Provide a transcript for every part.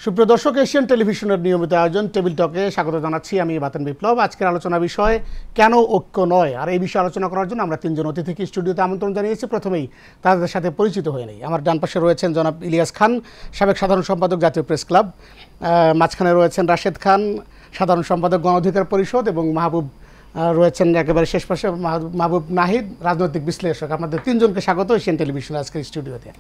সুপ্রিয় দর্শক, এশিয়ান টেলিভিশনের নিয়মিত আয়োজন টেবিল টকে স্বাগত জানাচ্ছি। আমি বাতেন বিপ্লব। আজকের আলোচনা বিষয় কেন ঐক্য নয়, আর এই বিষয়ে আলোচনা করার জন্য আমরা তিনজন অতিথিকে স্টুডিওতে আমন্ত্রণ জানিয়েছি। প্রথমেই তাদের সাথে পরিচিত হয়ে নেই। আমার ডান পাশে রয়েছেন জনাব ইলিয়াস খান, সাবেক সাধারণ সম্পাদক, জাতীয় প্রেস ক্লাব। মাঝখানে রয়েছেন রাশেদ খান, সাধারণ সম্পাদক, গণ অধিকার পরিষদ, এবং মাহবুব রয়েছেন একেবারে শেষ পাশে, মাহবুব নাহিদ, রাজনৈতিক বিশ্লেষক। আপনাদের তিনজনকে স্বাগত এশিয়ান টেলিভিশনের আজকের স্টুডিওতে।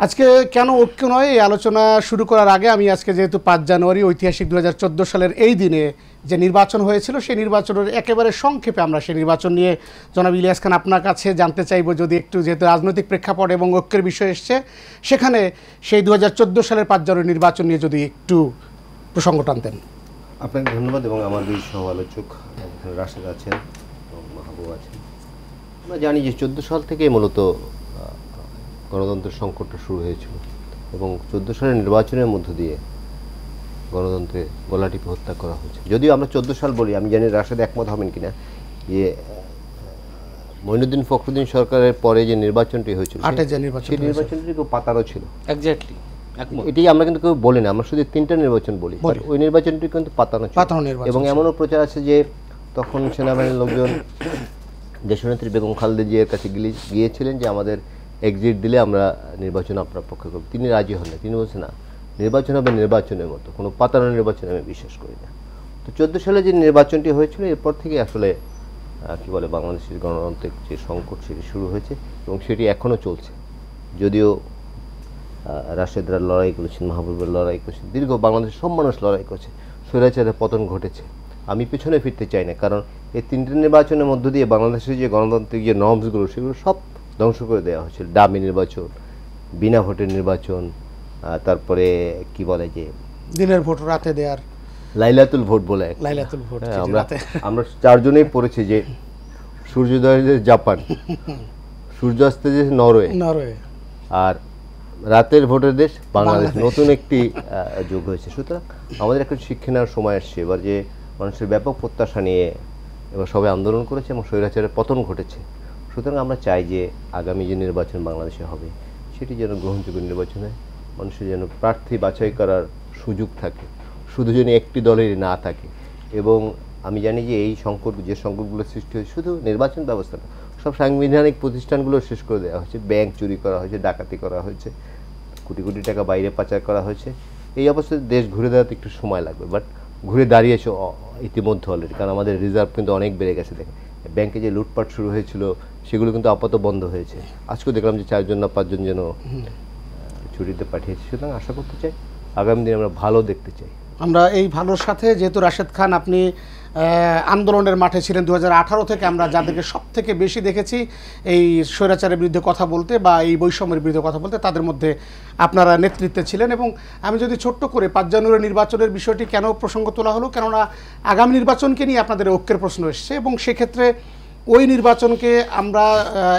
আজকে কেন ঐক্য নয় এই আলোচনা শুরু করার আগে আমি আজকে যেহেতু 5 জানুয়ারি ঐতিহাসিক 2014 সালের এই দিনে যে নির্বাচন হয়েছিল সেই নির্বাচনের একেবারে সংক্ষেপে আমরা সেই নির্বাচন নিয়ে জনাব ইলিয়াস খান আপনার কাছে জানতে চাইব, যদি একটু, যেহেতু রাজনৈতিক প্রেক্ষাপট এবং ঐক্যের বিষয় এসছে, সেখানে সেই 2014 সালের 5 জানুয়ারি নির্বাচন নিয়ে যদি একটু প্রসঙ্গ টানতেন। আপনাকে ধন্যবাদ। এবং আমার দুই সহ আলোচক রাশেদ আছেন এবং মাহবুব আছেন। আমরা জানি যে 14 সাল থেকে মূলত গণতন্ত্রের সংকটটা শুরু হয়েছিল এবং 14 সালের নির্বাচনের মধ্য দিয়ে গণতন্ত্রে গলা টিপে হত্যা করা হয়েছে। যদিও আমরা 14 সাল বলি, আমি জানি রাশেদ একমত হবেন কিনা, যে মঈনুদ্দিন ফখরুদ্দিন সরকারের পরে যে নির্বাচনটি হয়েছিল সেই নির্বাচনটি খুব পাতানো ছিল। এক্স্যাক্টলি এটি আমরা কিন্তু কেউ বলি না, আমরা শুধু 3টা নির্বাচন বলি। ওই নির্বাচনটি কিন্তু পাতানো ছিল এবং এমনও প্রচার আছে যে তখন সেনাবাহিনীর লোকজন দেশনেত্রী বেগম খালেদা জিয়ার কাছে গিয়েছিলেন যে আমাদের এক্সিট দিলে আমরা নির্বাচন আপনার পক্ষে করব। তিনি রাজি হন না। তিনি বলছেন না, নির্বাচন হবে নির্বাচনের মতো, কোনো পাতানো নির্বাচন আমি বিশ্বাস করি না। তো 14 সালে যে নির্বাচনটি হয়েছিল এরপর থেকে আসলে কি বলে বাংলাদেশের গণতান্ত্রিক যে সংকট সেটি শুরু হয়েছে এবং সেটি এখনও চলছে। যদিও রাশেদরা লড়াই করেছেন, মাহবুবের লড়াই করেছেন, দীর্ঘ বাংলাদেশের সব মানুষ লড়াই করছে, স্বৈরাচারের পতন ঘটেছে। আমি পেছনে ফিরতে চাই না, কারণ এই 3টে নির্বাচনের মধ্য দিয়ে বাংলাদেশের যে গণতান্ত্রিক যে নর্মসগুলো সেগুলো সব ধ্বংস করে দেওয়া হয়েছিল। ডামি নির্বাচন, বিনা ভোটের নির্বাচন, তারপরে কি বলে যে দিনের ভোট রাতে দেওয়ার, লাইলাতুল ভোট বলে, লাইলাতুল ভোট। আমরা 4 জনেই পড়েছি যে সূর্যোদয়ের যে জাপান, সূর্যাস্তের যে নরওয়ে, আর রাতের ভোটের দেশ বাংলাদেশ। নতুন একটি যুগ হয়েছে। সুতরাং আমাদের একটা শিক্ষা নেওয়ার সময় আসছে এবার, যে মানুষের ব্যাপক প্রত্যাশা নিয়ে এবার সবাই আন্দোলন করেছে এবং স্বৈরাচারের পতন ঘটেছে। সুতরাং আমরা চাই যে আগামী যে নির্বাচন বাংলাদেশে হবে সেটি যেন গ্রহণযোগ্য নির্বাচন হয়, মানুষের যেন প্রার্থী বাছাই করার সুযোগ থাকে, শুধু যেন একটি দলেরই না থাকে। এবং আমি জানি যে এই যে সংকটগুলো সৃষ্টি হয়েছে শুধু নির্বাচন ব্যবস্থা না, সব সাংবিধানিক প্রতিষ্ঠানগুলো শেষ করে দেওয়া হয়েছে, ব্যাংক চুরি করা হয়েছে, ডাকাতি করা হয়েছে, কোটি কোটি টাকা বাইরে পাচার করা হয়েছে। এই অবস্থায় দেশ ঘুরে দাঁড়াতে একটু সময় লাগবে, বাট ঘুরে দাঁড়িয়েছে ইতিমধ্যে অলরেডি, কারণ আমাদের রিজার্ভ কিন্তু অনেক বেড়ে গেছে। দেখেন ব্যাংকে যে লুটপাট শুরু হয়েছিল সেগুলো কিন্তু আপাতত বন্ধ হয়েছে। আজকেও দেখলাম যে 4 জন না 5 জন যেন ছুটিতে পাঠিয়েছে। সুতরাং আশা করতে চাই আগামী দিনে আমরা ভালো দেখতে চাই। আমরা এই ভালোর সাথে, যেহেতু রাশেদ খান আপনি আন্দোলনের মাঠে ছিলেন 2018 থেকে, আমরা যাদেরকে সব থেকে বেশি দেখেছি এই স্বৈরাচারের বিরুদ্ধে কথা বলতে বা এই বৈষম্যের বিরুদ্ধে কথা বলতে, তাদের মধ্যে আপনারা নেতৃত্বে ছিলেন। এবং আমি যদি ছোট্ট করে 5 জানুয়ারি নির্বাচনের বিষয়টি কেন প্রসঙ্গ তোলা হলো, কেননা আগামী নির্বাচনকে নিয়ে আপনাদের ঐক্যের প্রশ্ন এসছে এবং সেক্ষেত্রে ওই নির্বাচনকে আমরা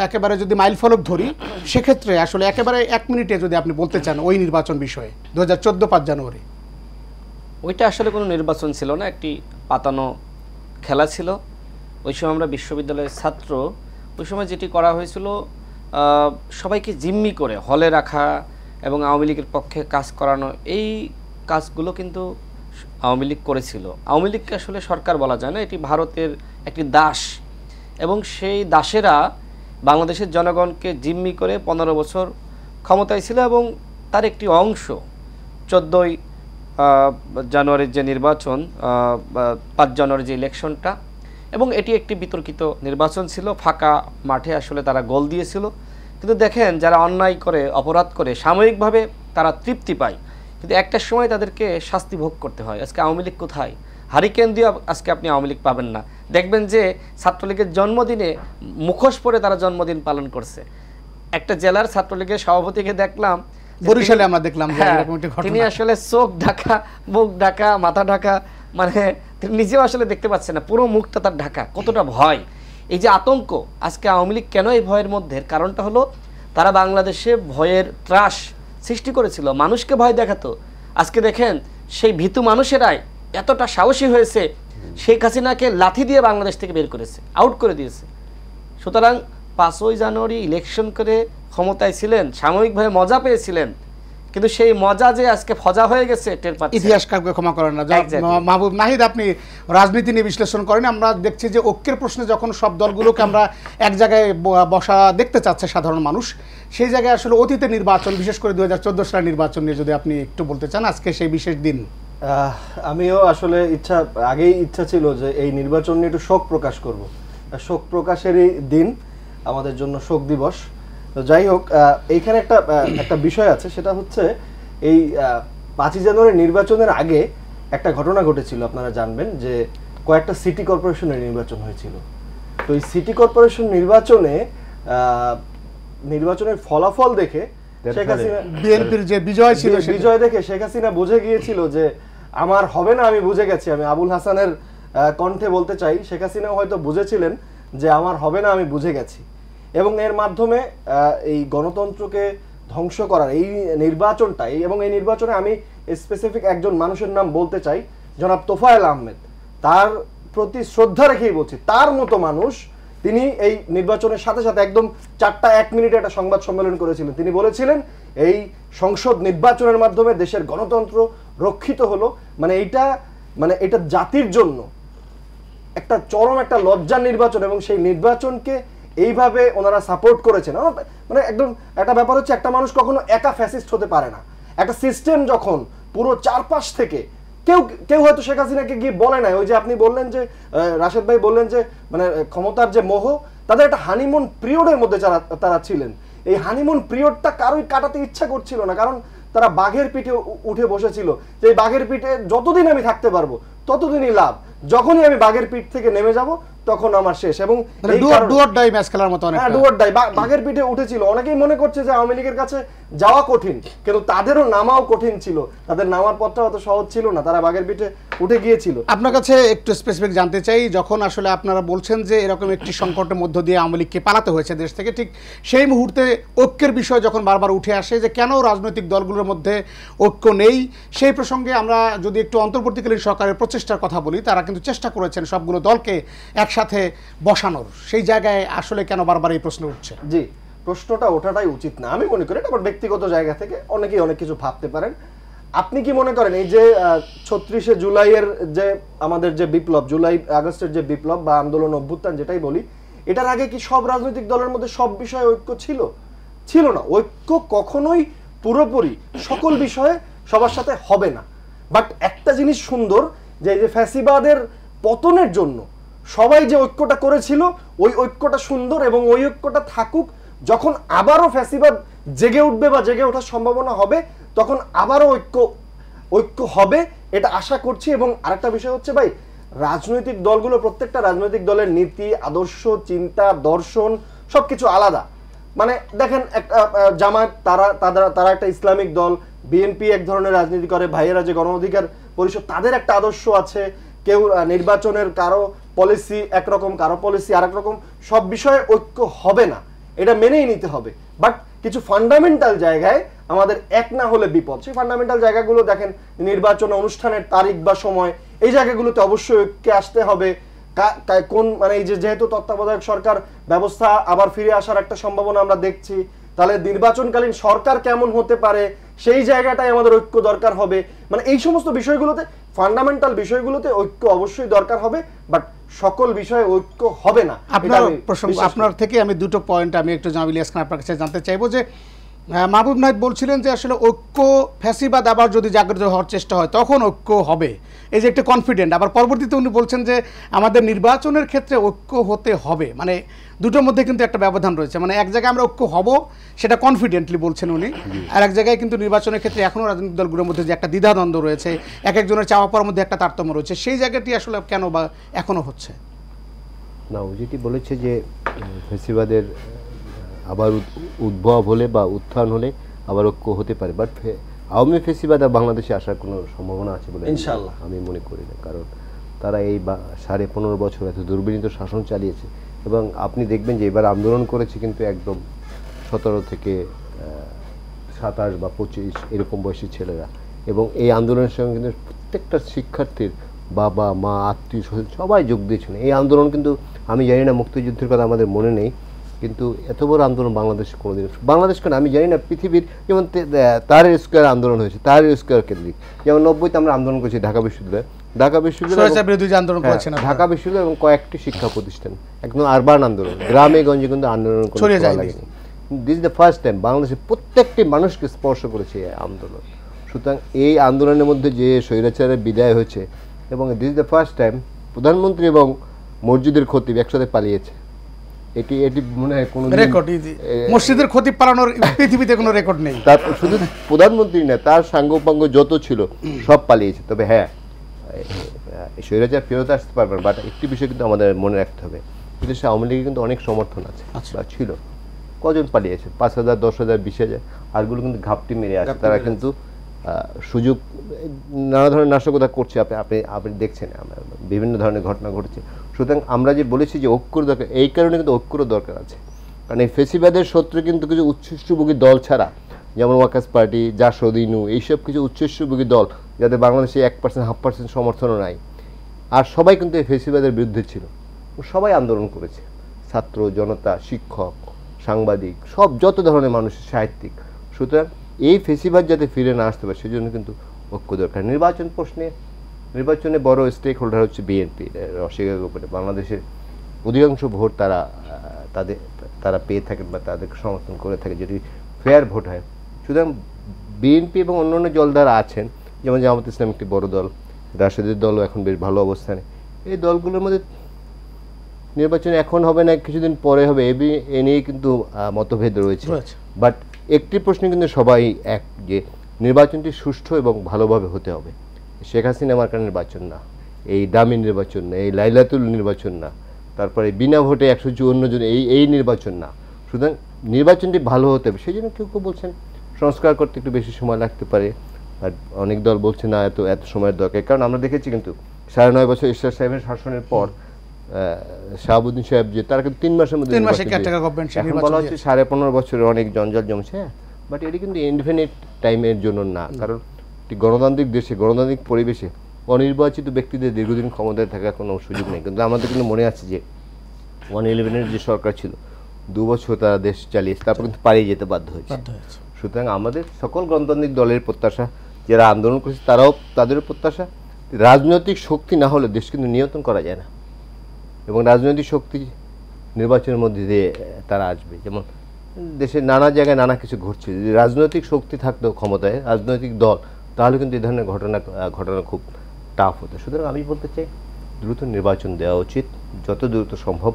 একেবারে যদি মাইলফলক ধরি, সেক্ষেত্রে আসলে একেবারে 1 মিনিটে যদি আপনি বলতে চান ওই নির্বাচন বিষয়ে 2014 5 জানুয়ারি। ওইটা আসলে কোনো নির্বাচন ছিল না, একটি পাতানো খেলা ছিল। ওই সময় আমরা বিশ্ববিদ্যালয়ের ছাত্র, ওই সময় যেটি করা হয়েছিল সবাইকে জিম্মি করে হলে রাখা এবং আওয়ামী লীগের পক্ষে কাজ করানো, এই কাজগুলো কিন্তু আওয়ামী লীগ করেছিল। আওয়ামী লীগকে আসলে সরকার বলা যায় না, এটি ভারতের একটি দাস এবং সেই দাসেরা বাংলাদেশের জনগণকে জিম্মি করে 15 বছর ক্ষমতায় ছিল এবং তার একটি অংশ 14 জানুয়ারির যে নির্বাচন, 5 জানুয়ারির যে ইলেকশনটা, এবং এটি একটি বিতর্কিত নির্বাচন ছিল। ফাঁকা মাঠে আসলে তারা গোল দিয়েছিল। কিন্তু দেখেন, যারা অন্যায় করে, অপরাধ করে, সাময়িকভাবে তারা তৃপ্তি পায়, কিন্তু একটা সময় তাদেরকে শাস্তি ভোগ করতে হয়। আজকে আওয়ামী লীগ কোথায়? হারিকেন দিয়ে আজকে আপনি আওয়ামী লীগ পাবেন না। দেখবেন যে ছাত্রলীগের জন্মদিনে মুখোশ পরে তারা জন্মদিন পালন করছে। একটা জেলার ছাত্রলীগের সভাপতিকে দেখলাম, বরিশালে আমরা দেখলাম, তিনি আসলে চোখ ঢাকা, মুখ ঢাকা, মাথা ঢাকা, মানে তিনি নিজেও আসলে দেখতে পাচ্ছেন না, পুরো মুখটা তার ঢাকা। কতটা ভয়, এই যে আতঙ্ক। আজকে আওয়ামী লীগ কেন এই ভয়ের মধ্যে? কারণটা হলো তারা বাংলাদেশে ভয়ের ত্রাস সৃষ্টি করেছিল, মানুষকে ভয় দেখাতো। আজকে দেখেন সেই ভীতু মানুষেরাই এতটা সাহসী হয়েছে, শেখ হাসিনাকে লাথি দিয়ে বাংলাদেশ থেকে বের করেছে, আউট করে দিয়েছে। সুতরাং 5 জানুয়ারি ইলেকশন করে ক্ষমতায় ছিলেন, সাময়িকভাবে মজা পেয়েছিলেন, কিন্তু সেই মজা যে আজকে ফজা হয়ে গেছে টের পাচ্ছি। ইতিহাস কাউকে ক্ষমা করেন না। মাহবুব নাহিদ, আপনি রাজনীতি নিয়ে বিশ্লেষণ করেন। আমরা দেখছি যে ঐক্যের প্রশ্নে যখন সব দলগুলোকে আমরা এক জায়গায় বসা দেখতে চাচ্ছে সাধারণ মানুষ, সেই জায়গায় আসলে অতীতের নির্বাচন, বিশেষ করে 2014 সালের নির্বাচন নিয়ে যদি আপনি একটু বলতে চান, আজকে সেই বিশেষ দিন। আমিও আসলে আগেই ইচ্ছা ছিল যে এই নির্বাচন নিয়ে একটু শোক প্রকাশ করব। শোক প্রকাশেরই দিন আমাদের জন্য, শোক দিবস। তো যাই হোক, এইখানে একটা বিষয় আছে, সেটা হচ্ছে এই 5ই জানুয়ারি নির্বাচনের আগে একটা ঘটনা ঘটেছিল, আপনারা জানবেন যে কয়েকটা সিটি কর্পোরেশনের নির্বাচন হয়েছিল। তো এই সিটি কর্পোরেশন নির্বাচনের ফলাফল দেখে শেখ হাসিনা, বিএনপির যে বিজয় ছিল, বিজয় দেখে শেখ হাসিনা বুঝে গিয়েছিল যে আমার হবে না, আমি বুঝে গেছি। আমি আবুল হাসানের কণ্ঠে বলতে চাই, শেখ হাসিনাও হয়তো বুঝেছিলেন যে আমার হবে না, আমি বুঝে গেছি। এবং এর মাধ্যমে এই গণতন্ত্রকে ধ্বংস করার এই নির্বাচনটাই, এবং এই নির্বাচনে আমি স্পেসিফিক একজন মানুষের নাম বলতে চাই, জনাব তোফায়েল আহমেদ। তার প্রতি শ্রদ্ধা রেখেই বলছি, তার মতো মানুষ তিনি এই নির্বাচনের সাথে সাথে একদম 4:01 একটা সংবাদ সম্মেলন করেছিলেন। তিনি বলেছিলেন এই সংসদ নির্বাচনের মাধ্যমে দেশের গণতন্ত্র রক্ষিত হলো। মানে এটা জাতির জন্য একটা চরম একটা লজ্জার নির্বাচন, এবং সেই নির্বাচনকে এইভাবে ওনারা সাপোর্ট করেছেন। মানে একদম একটা ব্যাপার হচ্ছে, একটা মানুষ কখনো একা ফ্যাসিস্ট হতে পারে না। একটা সিস্টেম যখন পুরো চারপাশ থেকে কেউ হয়তো শেখ হাসিনাকে গিয়ে বলে নাই, ওই যে আপনি বললেন যে রাশেদ ভাই বললেন যে মানে ক্ষমতার যে মোহ, তাদের একটা হানিমুন পিরিয়ডের মধ্যে তারা ছিলেন। এই হানিমুন পিরিয়ডটা কারোই কাটাতে ইচ্ছা করছিল না, কারণ তারা বাঘের পিঠে উঠে বসেছিল যে এই বাঘের পিঠে যতদিন আমি থাকতে পারবো ততদিনই লাভ, যখনই আমি বাঘের পিঠ থেকে নেমে যাব তখন আমার শেষ। এবং বাঘের পিঠে উঠেছিল। অনেকেই মনে করছে যে আওয়ামী লীগের কাছে যাওয়া কঠিন, কিন্তু তাদেরও নামাও কঠিন ছিল। তাদের নামার পথটা অত সহজ ছিল না, তারা বাঘের পিঠে উঠে গিয়েছিল। আপনার কাছে একটু স্পেসিফিক জানতে চাই, যখন আসলে আপনারা বলছেন যে এরকম একটি সংকটের মধ্য দিয়ে আওয়ামী লীগকে পালাতে হয়েছে দেশ থেকে, ঠিক সেই মুহূর্তে ঐক্যের বিষয় যখন বারবার উঠে আসে যে কেন রাজনৈতিক দলগুলোর মধ্যে ঐক্য নেই, সেই প্রসঙ্গে আমরা যদি একটু অন্তর্বর্তীকালীন সরকারের প্রচেষ্টার কথা বলি, তারা কিন্তু চেষ্টা করেছেন সবগুলো দলকে একসাথে বসানোর। সেই জায়গায় আসলে কেন বারবার এই প্রশ্ন উঠছে? জি, প্রশ্নটা ওঠাটাই উচিত না আমি মনে করি। এটা আমার ব্যক্তিগত জায়গা থেকে অনেকেই অনেক কিছু ভাবতে পারেন। আপনি কি মনে করেন এই যে 36শে জুলাইয়ের যে আমাদের যে বিপ্লব, জুলাই আগস্টের যে বিপ্লব বা আন্দোলন অভ্যুত্থান যেটাই বলি, এটার আগে কি সব রাজনৈতিক দলের মধ্যে সব বিষয়ে ঐক্য ছিল? ছিল না। ঐক্য কখনোই পুরোপুরি সকল বিষয়ে সবার সাথে হবে না। বাট একটা জিনিস সুন্দর, যে এই যে ফ্যাসিবাদের পতনের জন্য সবাই যে ঐক্যটা করেছিল, ওই ঐক্যটা সুন্দর, এবং ওই ঐক্যটা থাকুক। যখন আবারও ফ্যাসিবাদ জেগে উঠবে বা জেগে ওঠার সম্ভাবনা হবে, তখন আবারও ঐক্য হবে, এটা আশা করছি। এবং আরেকটা বিষয় হচ্ছে ভাই, রাজনৈতিক দলগুলো, প্রত্যেকটা রাজনৈতিক দলের নীতি, আদর্শ, চিন্তা, দর্শন সবকিছু আলাদা। মানে দেখেন, একটা জামায়াত তারা একটা ইসলামিক দল, বিএনপি এক ধরনের রাজনীতি করে, ভাইয়েরা যে গণ অধিকার পরিষদ, তাদের একটা আদর্শ আছে। কেউ নির্বাচনের কারো পলিসি একরকম, কারো পলিসি আরেক রকম। সব বিষয়ে ঐক্য হবে না, এটা মেনেই নিতে হবে। বাট কিছু ফান্ডামেন্টাল জায়গায় আমাদের এক না হলে বিপদ। সেই ফান্ডামেন্টাল জায়গাগুলো দেখেন, নির্বাচন অনুষ্ঠানের তারিখ বা সময়, এই জায়গাগুলোতে অবশ্যই ঐক্যে আসতে হবে। কোন মানে এই যেহেতু তত্ত্বাবধায়ক সরকার ব্যবস্থা আবার ফিরে আসার একটা সম্ভাবনা আমরা দেখছি, তাহলে নির্বাচনকালীন সরকার কেমন হতে পারে, সেই জায়গাটাই আমাদের ঐক্য দরকার হবে। মানে এই সমস্ত বিষয়গুলোতে, ফান্ডামেন্টাল বিষয়গুলোতে ঐক্য অবশ্যই দরকার হবে, বাট সকল বিষয়ে ঐক্য হবে না। আপনার থেকে আমি দুটো পয়েন্ট আমি একটু জামিল ইয়াস খান আপনার কাছে জানতে চাইবো যে মাহবুব নাহিদ বলছিলেন যে আসলে ঐক্য, ফ্যাসিবাদ আবার যদি জাগ্রত হওয়ার চেষ্টা হয় তখন ঐক্য হবে, এই যে একটা কনফিডেন্ট। আবার পরবর্তীতে উনি বলছেন যে আমাদের নির্বাচনের ক্ষেত্রে ঐক্য হতে হবে। মানে দুটোর মধ্যে কিন্তু একটা ব্যবধান রয়েছে। মানে এক জায়গায় আমরা ঐক্য হব, সেটা কনফিডেন্টলি বলছেন উনি, আর এক জায়গায় কিন্তু নির্বাচনের ক্ষেত্রে এখনও রাজনৈতিক দলগুলোর মধ্যে যে একটা দ্বিধাদ্বন্দ্ব রয়েছে, এক একজনের চাওয়া পাওয়ার মধ্যে একটা তারতম্য রয়েছে, সেই জায়গাটি আসলে কেন বা এখনও হচ্ছে না? ও যেটি বলেছে যে ফ্যাসিবাদের আবার উদ্ভব হলে বা উত্থান হলে আবার ঐক্য হতে পারে, বাট আওয়ামী ফ্যাসিবাদ আর বাংলাদেশে আসার কোনো সম্ভাবনা আছে বলে ইনশাআল্লাহ আমি মনে করি না। কারণ তারা এই 15.5 বছর এত দুর্বিনীত শাসন চালিয়েছে, এবং আপনি দেখবেন যে এবার আন্দোলন করেছে কিন্তু একদম 17 থেকে 27 বা 25 এরকম বয়সী ছেলেরা, এবং এই আন্দোলনের সঙ্গে কিন্তু প্রত্যেকটা শিক্ষার্থীর বাবা মা আত্মীয় স্বজন সবাই যোগ দিয়েছেন এই আন্দোলন। কিন্তু আমি জানি না, মুক্তিযুদ্ধের কথা আমাদের মনে নেই, কিন্তু এত বড় আন্দোলন বাংলাদেশে কোনোদিন, বাংলাদেশ কেন আমি জানি না, পৃথিবীর যেমন তারের স্কোয়ার আন্দোলন হয়েছে, তারের স্কোয়ার কেন্দ্রিক, যেমন 90-তে আমরা আন্দোলন করেছি ঢাকা বিশ্ববিদ্যালয়, ঢাকা বিশ্ববিদ্যালয় এবং কয়েকটি শিক্ষা প্রতিষ্ঠান, একদম আরবান আন্দোলন, গ্রামে গঞ্জে কিন্তু আন্দোলন কোনো লাগেনি। This is the first time বাংলাদেশে প্রত্যেকটি মানুষকে স্পর্শ করেছে এই আন্দোলন। সুতরাং এই আন্দোলনের মধ্যে যে স্বৈরাচারের বিদায় হয়েছে, এবং this is the first time প্রধানমন্ত্রী এবং মসজিদের খতিব একসাথে পালিয়েছে। এটি মনে হয় কোনো রেকর্ড, মসজিদের খতিব পালানোর পৃথিবীতে কোনো রেকর্ড নেই। তার শুধু প্রধানমন্ত্রী না, তার সাঙ্গপাঙ্গ যত ছিল সব পালিয়েছে। তবে হ্যাঁ, স্বৈরাচার ফেরত আসতে পারবেন, বাট একটি বিষয় কিন্তু আমাদের মনে রাখতে হবে, বিদেশে আওয়ামী লীগের কিন্তু অনেক সমর্থন আছে বা ছিল। কজন পালিয়েছে? 5,000, 10,000, 20,000, আরগুলো কিন্তু ঘাপটি মেরে আছে। তারা কিন্তু সুযোগ নানা ধরনের নাশকতা করছে, আপনি দেখছেন, বিভিন্ন ধরনের ঘটনা ঘটছে। সুতরাং আমরা যে বলেছি যে ঐক্যর দরকার, এই কারণে কিন্তু ঐক্যর দরকার আছে। কারণ এই ফেসিবাদের শত্রু কিন্তু কিছু উচ্ছিষ্টভোগী দল ছাড়া, যেমন ওয়ার্কার্স পার্টি, জাসদ, ইনু, এইসব কিছু উচ্ছিষ্টভোগী দল যাদের বাংলাদেশে 1%, 0.5% সমর্থনও নাই, আর সবাই কিন্তু এই ফেসিবাদের বিরুদ্ধে ছিল, সবাই আন্দোলন করেছে। ছাত্র জনতা, শিক্ষক, সাংবাদিক, সব যত ধরনের মানুষ, সাহিত্যিক। সুতরাং এই ফেসিবাদ যাতে ফিরে না আসতে পারে সেজন্য কিন্তু ঐক্য দরকার। নির্বাচনে বড় স্টেক হোল্ডার হচ্ছে বিএনপি, অস্বীকার করে বাংলাদেশের অধিকাংশ ভোট তারা পেয়ে থাকেন বা তাদেরকে সমর্থন করে থাকে যদি ফেয়ার ভোট হয়। সুতরাং বিএনপি এবং অন্যান্য দলদারা আছেন, যেমন জামায়াত ইসলাম একটি বড় দল, রাশেদের দলও এখন বেশ ভালো অবস্থানে। এই দলগুলোর মধ্যে নির্বাচন এখন হবে না, কিছুদিন পরে হবে, এ নিয়ে কিন্তু মতভেদ রয়েছে। বাট একটি প্রশ্ন কিন্তু সবাই এক, যে নির্বাচনটি সুষ্ঠু এবং ভালোভাবে হতে হবে। শেখ হাসিনা মার্কা নির্বাচন না, এই দামি নির্বাচন না, এই লাইলাতুল নির্বাচন না, তারপরে বিনা ভোটে 154 জন, এই নির্বাচন না। সুতরাং নির্বাচনটি ভালো হতে হবে। সেই জন্য কেউ বলছেন সংস্কার করতে একটু বেশি সময় লাগতে পারে, আর অনেক দল বলছে না এত সময়ের দরকার। কারণ আমরা দেখেছি কিন্তু 9.5 বছর ঈশ্বর সাহেবের শাসনের পর শাহাবুদ্দিন সাহেব যে তারা কিন্তু 3 মাসের মধ্যে, এখন বলা হচ্ছে 15.5 বছরের অনেক জঞ্জাল জমছে। বাট এটি কিন্তু ইনফিনিট টাইমের জন্য না, কারণ একটি গণতান্ত্রিক দেশে, গণতান্ত্রিক পরিবেশে অনির্বাচিত ব্যক্তিদের দীর্ঘদিন ক্ষমতায় থাকার কোনো সুযোগ নেই। কিন্তু আমাদের কিন্তু মনে আছে যে 111-এর যে সরকার ছিল, 2 বছর তারা দেশ চালিয়েছে, তারপর কিন্তু পালিয়ে যেতে বাধ্য হয়েছে। সুতরাং আমাদের সকল গণতান্ত্রিক দলের প্রত্যাশা, যারা আন্দোলন করেছে তাদেরও প্রত্যাশা, রাজনৈতিক শক্তি না হলে দেশ কিন্তু নিয়ন্ত্রণ করা যায় না, এবং রাজনৈতিক শক্তি নির্বাচনের মধ্যে দিয়ে তারা আসবে। যেমন দেশের নানা জায়গায় নানা কিছু ঘটছে, যদি রাজনৈতিক শক্তি থাকতো ক্ষমতায়, রাজনৈতিক দল, তাহলে কিন্তু এই ধরনের ঘটনা খুব টাফ হতো। সুতরাং আমি বলতে চাই দ্রুত নির্বাচন দেওয়া উচিত, যত দ্রুত সম্ভব।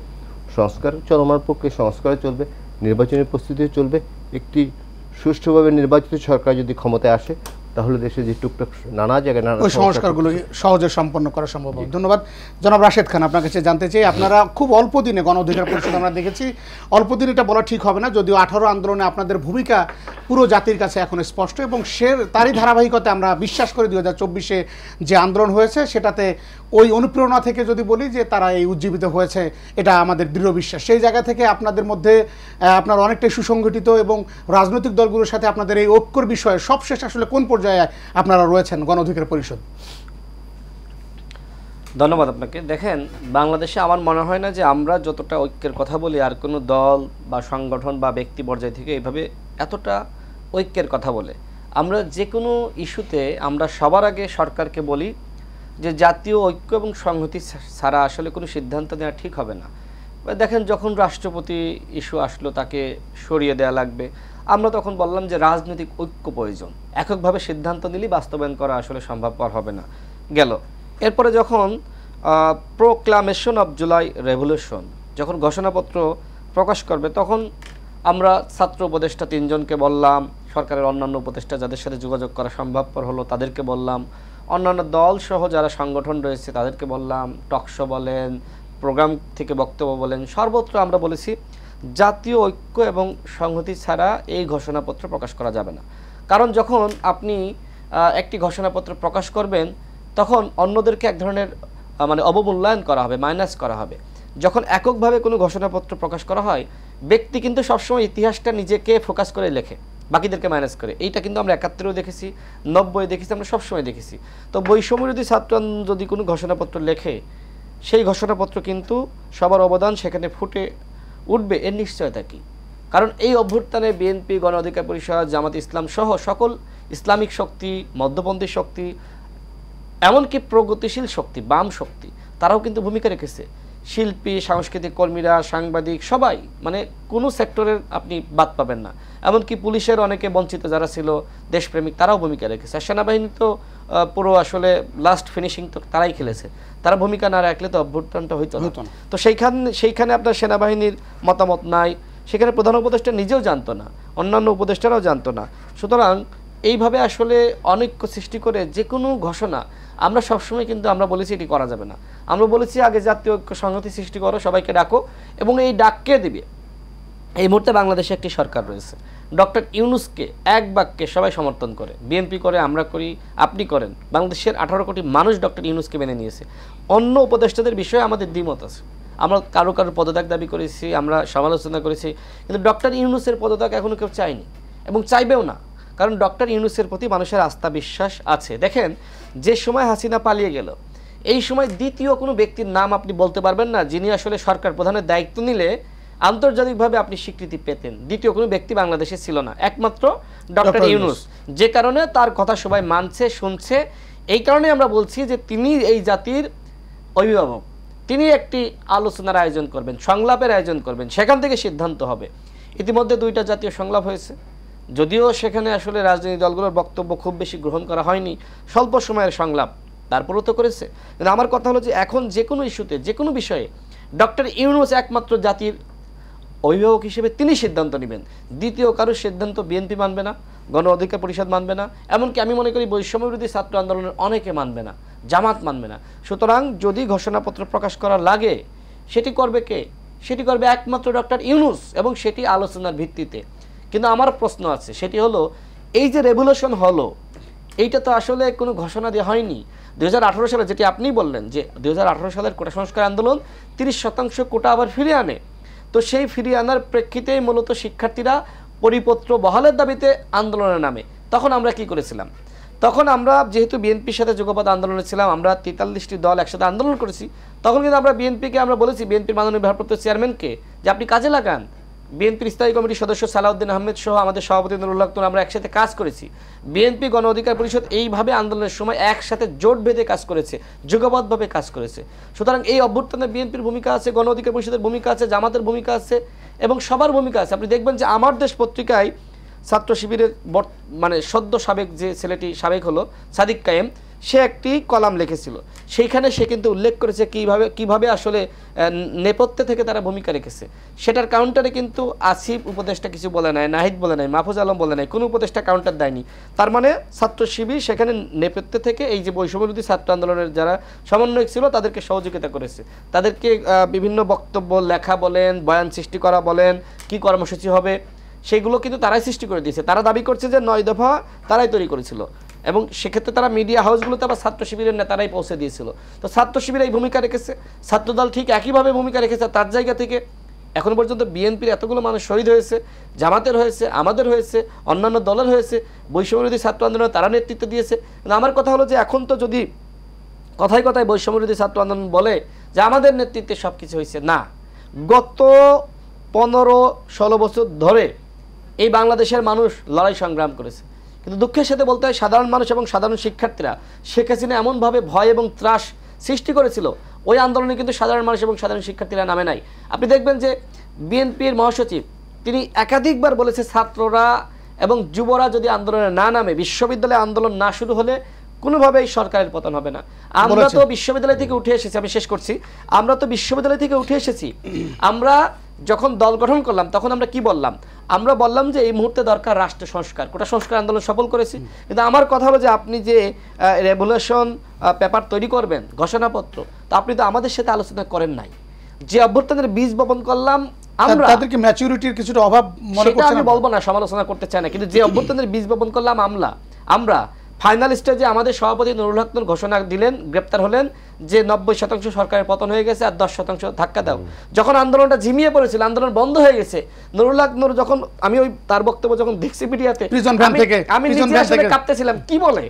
সংস্কার চলমান প্রক্রিয়া, সংস্কারও চলবে, নির্বাচনের প্রস্তুতিও চলবে। একটি সুষ্ঠুভাবে নির্বাচিত সরকার যদি ক্ষমতায় আসে, তাহলে দেশে যে টুকটাক নানা জায়গায় নানা সংস্কারগুলো সহজে সম্পন্ন করা সম্ভব হবে। ধন্যবাদ জনাব রাশেদ খান। আপনার কাছে জানতে চাই, আপনারা খুব অল্প দিনে গণ অধিকার পরিষদ আমরা দেখেছি, অল্প দিন এটা বলা ঠিক হবে না, যদিও 18 আন্দোলনে আপনাদের ভূমিকা পুরো জাতির কাছে এখন স্পষ্ট, এবং তারই ধারাবাহিকতা আমরা বিশ্বাস করি 2024-এ যে আন্দোলন হয়েছে সেটাতে ওই অনুপ্রেরণা থেকে যদি বলি যে তারা এই উজ্জীবিত হয়েছে, এটা আমাদের দৃঢ় বিশ্বাস। সেই জায়গা থেকে আপনাদের মধ্যে আপনার অনেকটাই সুসংগঠিত, এবং রাজনৈতিক দলগুলোর সাথে আপনাদের এই ঐক্যর বিষয়ে সবশেষ আসলে কোন পর্যায়ে আপনারা রয়েছেন গণ অধিকার পরিষদ? ধন্যবাদ আপনাকে। দেখেন, বাংলাদেশে আমার মনে হয় না যে আমরা যতটা ঐক্যের কথা বলি, আর কোনো দল বা সংগঠন বা ব্যক্তি পর্যায় থেকে এইভাবে এতটা ঐক্যের কথা বলে। আমরা যে কোনো ইস্যুতে আমরা সবার আগে সরকারকে বলি যে জাতীয় ঐক্য এবং সংহতি ছাড়া আসলে কোনো সিদ্ধান্ত নেওয়া ঠিক হবে না। দেখেন, যখন রাষ্ট্রপতি ইস্যু আসলো, তাকে সরিয়ে দেওয়া লাগবে, আমরা তখন বললাম যে রাজনৈতিক ঐক্য প্রয়োজন, এককভাবে সিদ্ধান্ত নিলেই বাস্তবায়ন করা আসলে সম্ভবপর হবে না। গেল এরপরে যখন প্রোক্লামেশন অফ জুলাই রেভলিউশন, যখন ঘোষণাপত্র প্রকাশ করবে, তখন আমরা ছাত্র উপদেষ্টা 3 জনকে বললাম, সরকারের অন্যান্য উপদেষ্টা যাদের সাথে যোগাযোগ করা সম্ভবপর হলো তাদেরকে বললাম, অন্যান্য দল সহ যারা সংগঠন রয়েছে তাদেরকে বললাম, টকশো বলেন, প্রোগ্রাম থেকে বক্তব্য বলেন, সর্বত্র আমরা বলেছি জাতীয় ঐক্য এবং সংহতি ছাড়া এই ঘোষণাপত্র প্রকাশ করা যাবে না। কারণ যখন আপনি একটি ঘোষণাপত্র প্রকাশ করবেন, তখন অন্যদেরকে এক ধরনের অবমূল্যায়ন করা হবে, মাইনাস করা হবে। যখন এককভাবে কোনো ঘোষণাপত্র প্রকাশ করা হয়, ব্যক্তি কিন্তু সবসময় ইতিহাসটা নিজেকে ফোকাস করে লেখে, বাকিদেরকে মাইনাস করে। এইটা কিন্তু আমরা 71-এও দেখেছি, 90-এ দেখেছি, আমরা সবসময় দেখেছি। তো বৈষম্যবিরোধী ছাত্র যদি কোনো ঘোষণাপত্র লেখে, সেই ঘোষণাপত্র কিন্তু সবার অবদান সেখানে ফুটে উঠবে এর নিশ্চয়তা কি? কারণ এই অভ্যুত্থানে বিএনপি, গণ অধিকার পরিষদ, জামাত ইসলাম সহ সকল ইসলামিক শক্তি, মধ্যপন্থী শক্তি, এমনকি প্রগতিশীল শক্তি, বাম শক্তি, তারাও কিন্তু ভূমিকা রেখেছে। শিল্পী, সাংস্কৃতিক কর্মীরা, সাংবাদিক, সবাই, মানে কোনো সেক্টরের আপনি বাদ পাবেন না। এমনকি পুলিশের অনেকে বঞ্চিত যারা ছিল, দেশপ্রেমিক, তারাও ভূমিকা রেখেছে। আর সেনাবাহিনী তো পুরো আসলে লাস্ট ফিনিশিং তো তারাই খেলেছে। তারা ভূমিকা না রাখলে তো অভ্যুত্থানটা হইতো না। তো সেইখানে আপনার সেনাবাহিনীর মতামত নাই, সেখানে প্রধান উপদেষ্টা নিজেও জানতো না, অন্যান্য উপদেষ্টারাও জানতো না। সুতরাং এইভাবে আসলে অনৈক্য সৃষ্টি করে যে কোনো ঘোষণা আমরা সবসময় কিন্তু আমরা বলেছি এটি করা যাবে না। আমরা বলেছি আগে জাতীয় ঐক্য সংহতি সৃষ্টি করো, সবাইকে ডাকো, এবং এই ডাককে দিবে। এই মুহূর্তে বাংলাদেশে একটি সরকার রয়েছে, ডক্টর ইউনূসকে এক বাক্যে সবাই সমর্থন করে, বিএনপি করে, আমরা করি, আপনি করেন। বাংলাদেশের 18 কোটি মানুষ ডক্টর ইউনূসকে মেনে নিয়েছে। অন্য উপদেষ্টাদের বিষয়ে আমাদের দ্বিমত আছে, আমরা কারো পদত্যাগ দাবি করেছি, আমরা সমালোচনা করেছি, কিন্তু ডক্টর ইউনূসের পদত্যাগ এখনো কেউ চায়নি এবং চাইবেও না। কারণ ডক্টর ইউনূসের প্রতি মানুষের আস্থা বিশ্বাস আছে। দেখেন, যে সময় হাসিনা পালিয়ে গেল, এই সময় দ্বিতীয় কোনো ব্যক্তির নাম আপনি বলতে পারবেন না যিনি আসলে সরকার প্রধানের দায়িত্ব নিলে আন্তর্জাতিকভাবে আপনি স্বীকৃতি পেতেন। দ্বিতীয় কোনো ব্যক্তি বাংলাদেশে ছিল না, একমাত্র ডক্টর ইউনূস। যে কারণে তার কথা সবাই মানছে, শুনছে। এই কারণে আমরা বলছি যে তিনি এই জাতির অভিভাবক, তিনি একটি আলোচনার আয়োজন করবেন, সংলাপের আয়োজন করবেন, সেখান থেকে সিদ্ধান্ত হবে। ইতিমধ্যে 2টা জাতীয় সংলাপ হয়েছে, যদিও সেখানে আসলে রাজনৈতিক দলগুলোর বক্তব্য খুব বেশি গ্রহণ করা হয়নি, স্বল্প সময়ের সংলাপ, তারপরেও তো করেছে। কিন্তু আমার কথা হলো যে এখন যে কোনো ইস্যুতে, যে কোনো বিষয়ে ডক্টর ইউনূস একমাত্র জাতির অভিভাবক হিসেবে তিনি সিদ্ধান্ত নেবেন। দ্বিতীয় কারোর সিদ্ধান্ত বিএনপি মানবে না, গণ অধিকার পরিষদ মানবে না, এমনকি আমি মনে করি বৈষম্যবিরোধী ছাত্র আন্দোলনের অনেকে মানবে না, জামাত মানবে না। সুতরাং যদি ঘোষণাপত্র প্রকাশ করা লাগে, সেটি করবে কে? সেটি করবে একমাত্র ডক্টর ইউনূস, এবং সেটি আলোচনার ভিত্তিতে। কিন্তু আমার প্রশ্ন আছে, সেটি হলো এই যে রেভলিউশন হলো, এইটা তো আসলে কোনো ঘোষণা দেওয়া হয়নি। 2018 সালে যেটি আপনি বললেন যে 2018 সালের কোটা সংস্কার আন্দোলন 30% কোটা আবার ফিরিয়ে আনে, তো সেই ফিরিয়ে আনার প্রেক্ষিতেই মূলত শিক্ষার্থীরা পরিপত্র বহালের দাবিতে আন্দোলনের নামে। তখন আমরা কি করেছিলাম? তখন আমরা যেহেতু বিএনপির সাথে যুগপৎ আন্দোলনে ছিলাম, আমরা 43টি দল একসাথে আন্দোলন করেছি, তখন কিন্তু আমরা বিএনপিকে আমরা বলেছি, বিএনপির মাননীয় ভারপ্রাপ্ত চেয়ারম্যানকে, যে আপনি কাজে লাগান। বিএনপির স্থায়ী কমিটির সদস্য সালাউদ্দিন আহমেদ সহ আমাদের সভাপতি নুরুল হক, আমরা একসাথে কাজ করেছি। বিএনপি, গণ অধিকার পরিষদ এইভাবে আন্দোলনের সময় একসাথে জোট বেঁধে কাজ করেছে, যুগবদ্ধভাবে কাজ করেছে। সুতরাং এই অভ্যুত্থানে বিএনপির ভূমিকা আছে, গণ অধিকার পরিষদের ভূমিকা আছে, জামাতের ভূমিকা আছে, এবং সবার ভূমিকা আছে। আপনি দেখবেন যে আমার দেশ পত্রিকায় ছাত্র শিবিরের মানে সদ্য সাবেক যে ছেলেটি সাবেক হলো সাদিক কায়েম, সে একটি কলাম লিখেছিল, সেইখানে সে কিন্তু উল্লেখ করেছে কিভাবে আসলে নেপথ্যে থেকে তারা ভূমিকা রেখেছে। সেটার কাউন্টারে কিন্তু আসিফ উপদেষ্টা কিছু বলে নাই, নাহিদ বলে নাই, মাহফুজ আলম বলে নাই, কোনো উপদেষ্টা কাউন্টার দেয়নি। তার মানে ছাত্র শিবির সেখানে নেপথ্যে থেকে এই যে বৈষম্যবিরোধী ছাত্র আন্দোলনের যারা সমন্বয়ক ছিল তাদেরকে সহযোগিতা করেছে, তাদেরকে বিভিন্ন বক্তব্য লেখা বলেন, বয়ান সৃষ্টি করা বলেন, কি কর্মসূচি হবে, সেগুলো কিন্তু তারাই সৃষ্টি করে দিয়েছে। তারা দাবি করছে যে 9 দফা তারাই তৈরি করেছিল, এবং সেক্ষেত্রে তারা মিডিয়া হাউসগুলোতে আবার ছাত্র শিবিরের নেতারাই পৌঁছে দিয়েছিল। তো ছাত্র শিবির এই ভূমিকা রেখেছে, ছাত্রদল ঠিক একইভাবে ভূমিকা রেখেছে। তার জায়গা থেকে এখন পর্যন্ত বিএনপির এতগুলো মানুষ শহীদ হয়েছে, জামাতের হয়েছে, আমাদের হয়েছে, অন্যান্য দলের হয়েছে, বৈষম্যবিরোধী ছাত্র আন্দোলনে তারা নেতৃত্ব দিয়েছে। কিন্তু আমার কথা হলো যে এখন তো যদি কথায় কথায় বৈষম্যবিরোধী ছাত্র আন্দোলন বলে যে আমাদের নেতৃত্বে সব কিছু হয়েছে, না, গত 15-16 বছর ধরে এই বাংলাদেশের মানুষ লড়াই সংগ্রাম করেছে। কিন্তু দুঃখের সাথে বলতে হয়, সাধারণ মানুষ এবং সাধারণ শিক্ষার্থীরা শেখ হাসিনা এমনভাবে ভয় এবং ত্রাস সৃষ্টি করেছিল, ওই আন্দোলনে কিন্তু সাধারণ মানুষ এবং সাধারণ শিক্ষার্থীরা নামে নাই। আপনি দেখবেন যে বিএনপির মহাসচিব তিনি একাধিকবার বলেছে, ছাত্ররা এবং যুবরা যদি আন্দোলনে না নামে, বিশ্ববিদ্যালয়ে আন্দোলন না শুরু হলে কোনোভাবেই সরকারের পতন হবে না। আমরা তো বিশ্ববিদ্যালয় থেকে উঠে এসেছি, আমি শেষ করছি, আমরা তো বিশ্ববিদ্যালয় থেকে উঠে এসেছি। আমরা যখন দল গঠন করলাম তখন আমরা কি বললাম? আমরা বললাম যে এই মুহূর্তে দরকার রাষ্ট্র সংস্কার, কোটা সংস্কার আন্দোলন সফল করেছি। কিন্তু আমার কথা হলো যে আপনি যে রেভলিউশন পেপার তৈরি করবেন, ঘোষণাপত্র, তো আপনি তো আমাদের সাথে আলোচনা করেন নাই। যে অভ্যর্থনের বীজ বপন করলাম আমরা, তাদেরকে ম্যাচুরিটির কিছুটা অভাব মনে করছেন? আমি বলবো না, সমালোচনা করতে চাই না, কিন্তু যে অভ্যর্থনের বীজ বপন করলাম আমরা ফাইনাল স্টেজে আমাদের সভাপতি নুরুল হক নূর ঘোষণা দিলেন, গ্রেপ্তার হলেন যে 90% সরকারের পতন হয়ে গেছে আর 10% ধাক্কা দাও। যখন আন্দোলনটা ঝিমিয়ে পড়েছিল, আন্দোলন বন্ধ হয়ে গেছে, নুরুল হক নূর যখন আমি ওই তার বক্তব্য যখন দেখছি মিডিয়াতে, আমি নিজে আসলে কাঁপতেছিলাম, কি বলে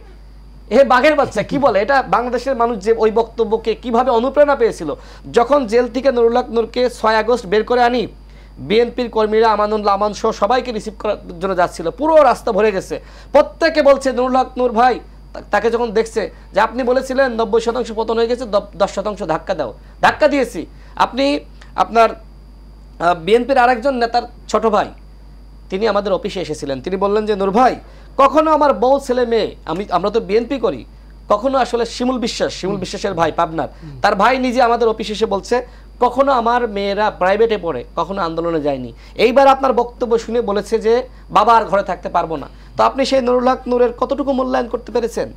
এ বাঘের বাচ্চা, কি বলে এটা? বাংলাদেশের মানুষ যে ওই বক্তব্যকে কিভাবে অনুপ্রেরণা পেয়েছিল। যখন জেল থেকে নুরুল হক নূরকে 6 আগস্ট বের করে আনি, বিএনপির কর্মীরা আমানুল্লাহ আমান সহ সবাইকে রিসিভ করার জন্য যাচ্ছিল, পুরো রাস্তা ভরে গেছে। প্রত্যেকে বলছে নুরুল হক নূর ভাই, তাকে যখন দেখছে যে আপনি বলেছিলেন 90% পতন হয়ে গেছে, 10% ধাক্কা দাও, ধাক্কা দিয়েছি। আপনি আপনার বিএনপির আরেকজন নেতার ছোট ভাই তিনি আমাদের অফিসে এসেছিলেন, তিনি বললেন যে নূর ভাই কখনো আমার বউ ছেলে মেয়ে, আমরা তো বিএনপি করি, কখনো আসলে শিমুল বিশ্বাসের ভাই পাবনার, তার ভাই নিজে আমাদের অফিসে এসে বলছে কখনো আমার মেয়েরা প্রাইভেটে পড়ে, কখনো আন্দোলনে যায়নি। এইবার আপনার বক্তব্য শুনে বলেছে যে বাবা আর ঘরে থাকতে পারবো না। তো আপনি সেই নুরুল হক নূরের কতটুকু মূল্যায়ন করতে পেরেছেন?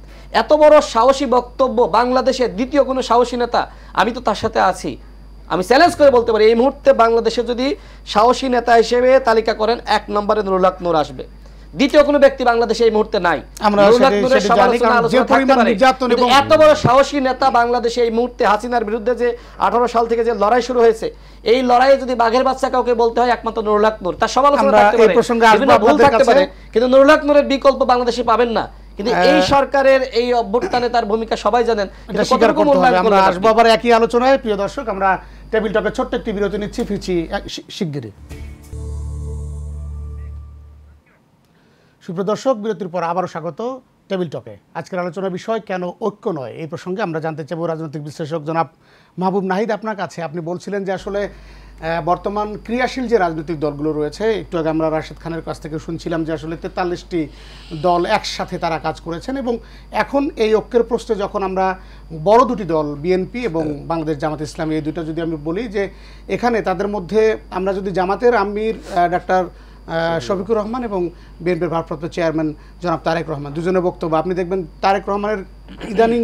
এত বড় সাহসী বক্তব্য, বাংলাদেশের দ্বিতীয় কোনো সাহসী নেতা, আমি তো তার সাথে আছি, আমি চ্যালেঞ্জ করে বলতে পারি এই মুহূর্তে বাংলাদেশে যদি সাহসী নেতা হিসেবে তালিকা করেন 1 নম্বরে নুরুল হক নূর আসবে, দ্বিতীয় কোনো ব্যক্তি বাংলাদেশে এই মুহূর্তে নাই। এত বড় সাহসী নেতা বাংলাদেশে এই মুহূর্তে, হাসিনার বিরুদ্ধে যে 18 সাল থেকে যে লড়াই শুরু হয়েছে, এই লড়াইয়ে যদি বাঘের বাচ্চা কাউকে বলতে হয় একমাত্র নুরুল হক নূর। তার সমালোচনা থাকতে পারে, বিভিন্ন ভুল থাকতে পারে, কিন্তু নুরুল হক নূরের বিকল্প বাংলাদেশে পাবেন না। কিন্তু এই সরকারের এই অভ্যুত্থানে তার ভূমিকা সবাই জানেন। আমরা আসবো আবার একই আলোচনায়। প্রিয় দর্শক, আমরা টেবিল টকে ছোট্ট একটি বিরতি নিচ্ছি, ফিরছি শিগগিরই। সুপ্রিয় দর্শক, বিরতির পর আবারও স্বাগত টেবিল টকে। আজকের আলোচনার বিষয় কেন ঐক্য নয়, এই প্রসঙ্গে আমরা জানতে চাইব রাজনৈতিক বিশ্লেষক জনাব মাহবুব নাহিদ আপনার কাছে। আপনি বলছিলেন যে আসলে বর্তমান ক্রিয়াশীল যে রাজনৈতিক দলগুলো রয়েছে, একটু আগে আমরা রাশেদ খানের কাছ থেকে শুনছিলাম যে আসলে 43টি দল একসাথে তারা কাজ করেছেন, এবং এখন এই ঐক্যের প্রশ্নে যখন আমরা বড় দুটি দল বিএনপি এবং বাংলাদেশ জামাত ইসলামী, এই দুটো যদি আমি বলি যে এখানে তাদের মধ্যে আমরা যদি জামাতের আমির ডাক্তার শফিকুর রহমান এবং বিএনপির ভারপ্রাপ্ত চেয়ারম্যান জনাব তারেক রহমান, দুজনের বক্তব্য আপনি দেখবেন তারেক রহমানের ইদানিং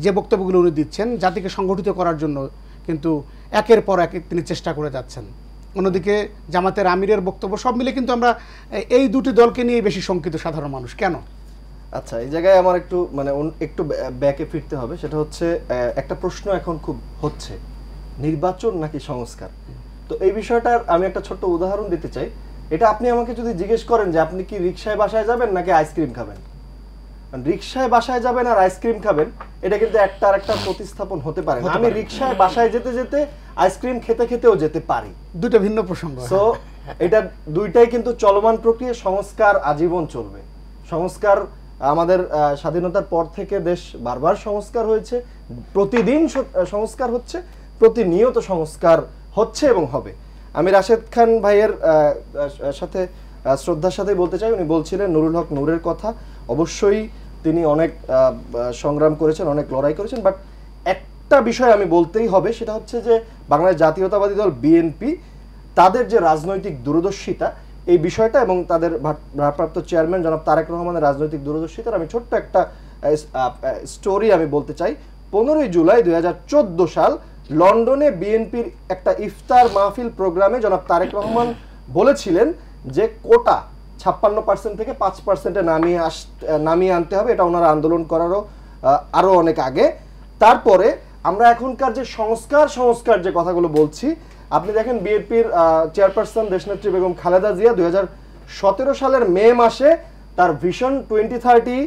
যে বক্তব্যগুলো উনি দিচ্ছেন জাতিকে সংগঠিত করার জন্য, কিন্তু একের পর এক তিনি চেষ্টা করে যাচ্ছেন। অন্যদিকে জামাতের আমিরের বক্তব্য, সব মিলে কিন্তু আমরা এই দুটি দলকে নিয়ে বেশি শঙ্কিত সাধারণ মানুষ। কেন? আচ্ছা, এই জায়গায় আমার একটু ব্যাকে ফিরতে হবে। সেটা হচ্ছে একটা প্রশ্ন এখন খুব হচ্ছে, নির্বাচন নাকি সংস্কার। তো এই বিষয়টার আমি একটা ছোট্ট উদাহরণ দিতে চাই। এটা আপনি আমাকে যদি জিজ্ঞেস করেন যে আপনি কি রিকশায় বাসায় যাবেন নাকি আইসক্রিম খাবেন, রিকশায় বাসায় যাবেন আর আইসক্রিম খাবেন, এটা কিন্তু একটা প্রতিস্থাপন হতে পারে না। আমি রিকশায় বাসায় যেতে যেতে আইসক্রিম খেতে খেতেও যেতে পারি, দুটো ভিন্ন প্রসঙ্গ। সো এটা দুইটাই কিন্তু চলমান প্রক্রিয়া। সংস্কার আজীবন চলবে। সংস্কার আমাদের স্বাধীনতার পর থেকে দেশ বারবার সংস্কার হয়েছে, প্রতিদিন সংস্কার হচ্ছে, প্রতিনিয়ত সংস্কার হচ্ছে এবং হবে। আমি রাশেদ খান ভাইয়ের সাথে শ্রদ্ধার সাথে বলতে চাই, উনি বলছিলেন নুরুল হক নূরের কথা। অবশ্যই তিনি অনেক সংগ্রাম করেছেন, অনেক লড়াই করেছেন, বাট একটা বিষয় আমি বলতেই হবে, সেটা হচ্ছে যে বাংলাদেশ জাতীয়তাবাদী দল বিএনপি, তাদের যে রাজনৈতিক দূরদর্শিতা, এই বিষয়টা এবং তাদের ভারপ্রাপ্ত চেয়ারম্যান জনাব তারেক রহমানের রাজনৈতিক দূরদর্শিতার আমি ছোট্ট একটা স্টোরি আমি বলতে চাই। 15 জুলাই 2014 সাল লন্ডনে বিএনপির একটা ইফতার মাহফিল প্রোগ্রামে জনাব তারেক রহমান বলেছিলেন যে কোটা 56% থেকে 5%-এ নামিয়ে আনতে হবে। এটা ওনারা আন্দোলন করারও আরো অনেক আগে। তারপরে আমরা এখনকার যে সংস্কার যে কথাগুলো বলছি, আপনি দেখেন বিএনপির চেয়ারপারসন দেশনেত্রী বেগম খালেদা জিয়া 2017 সালের মে মাসে তার ভিশন 2030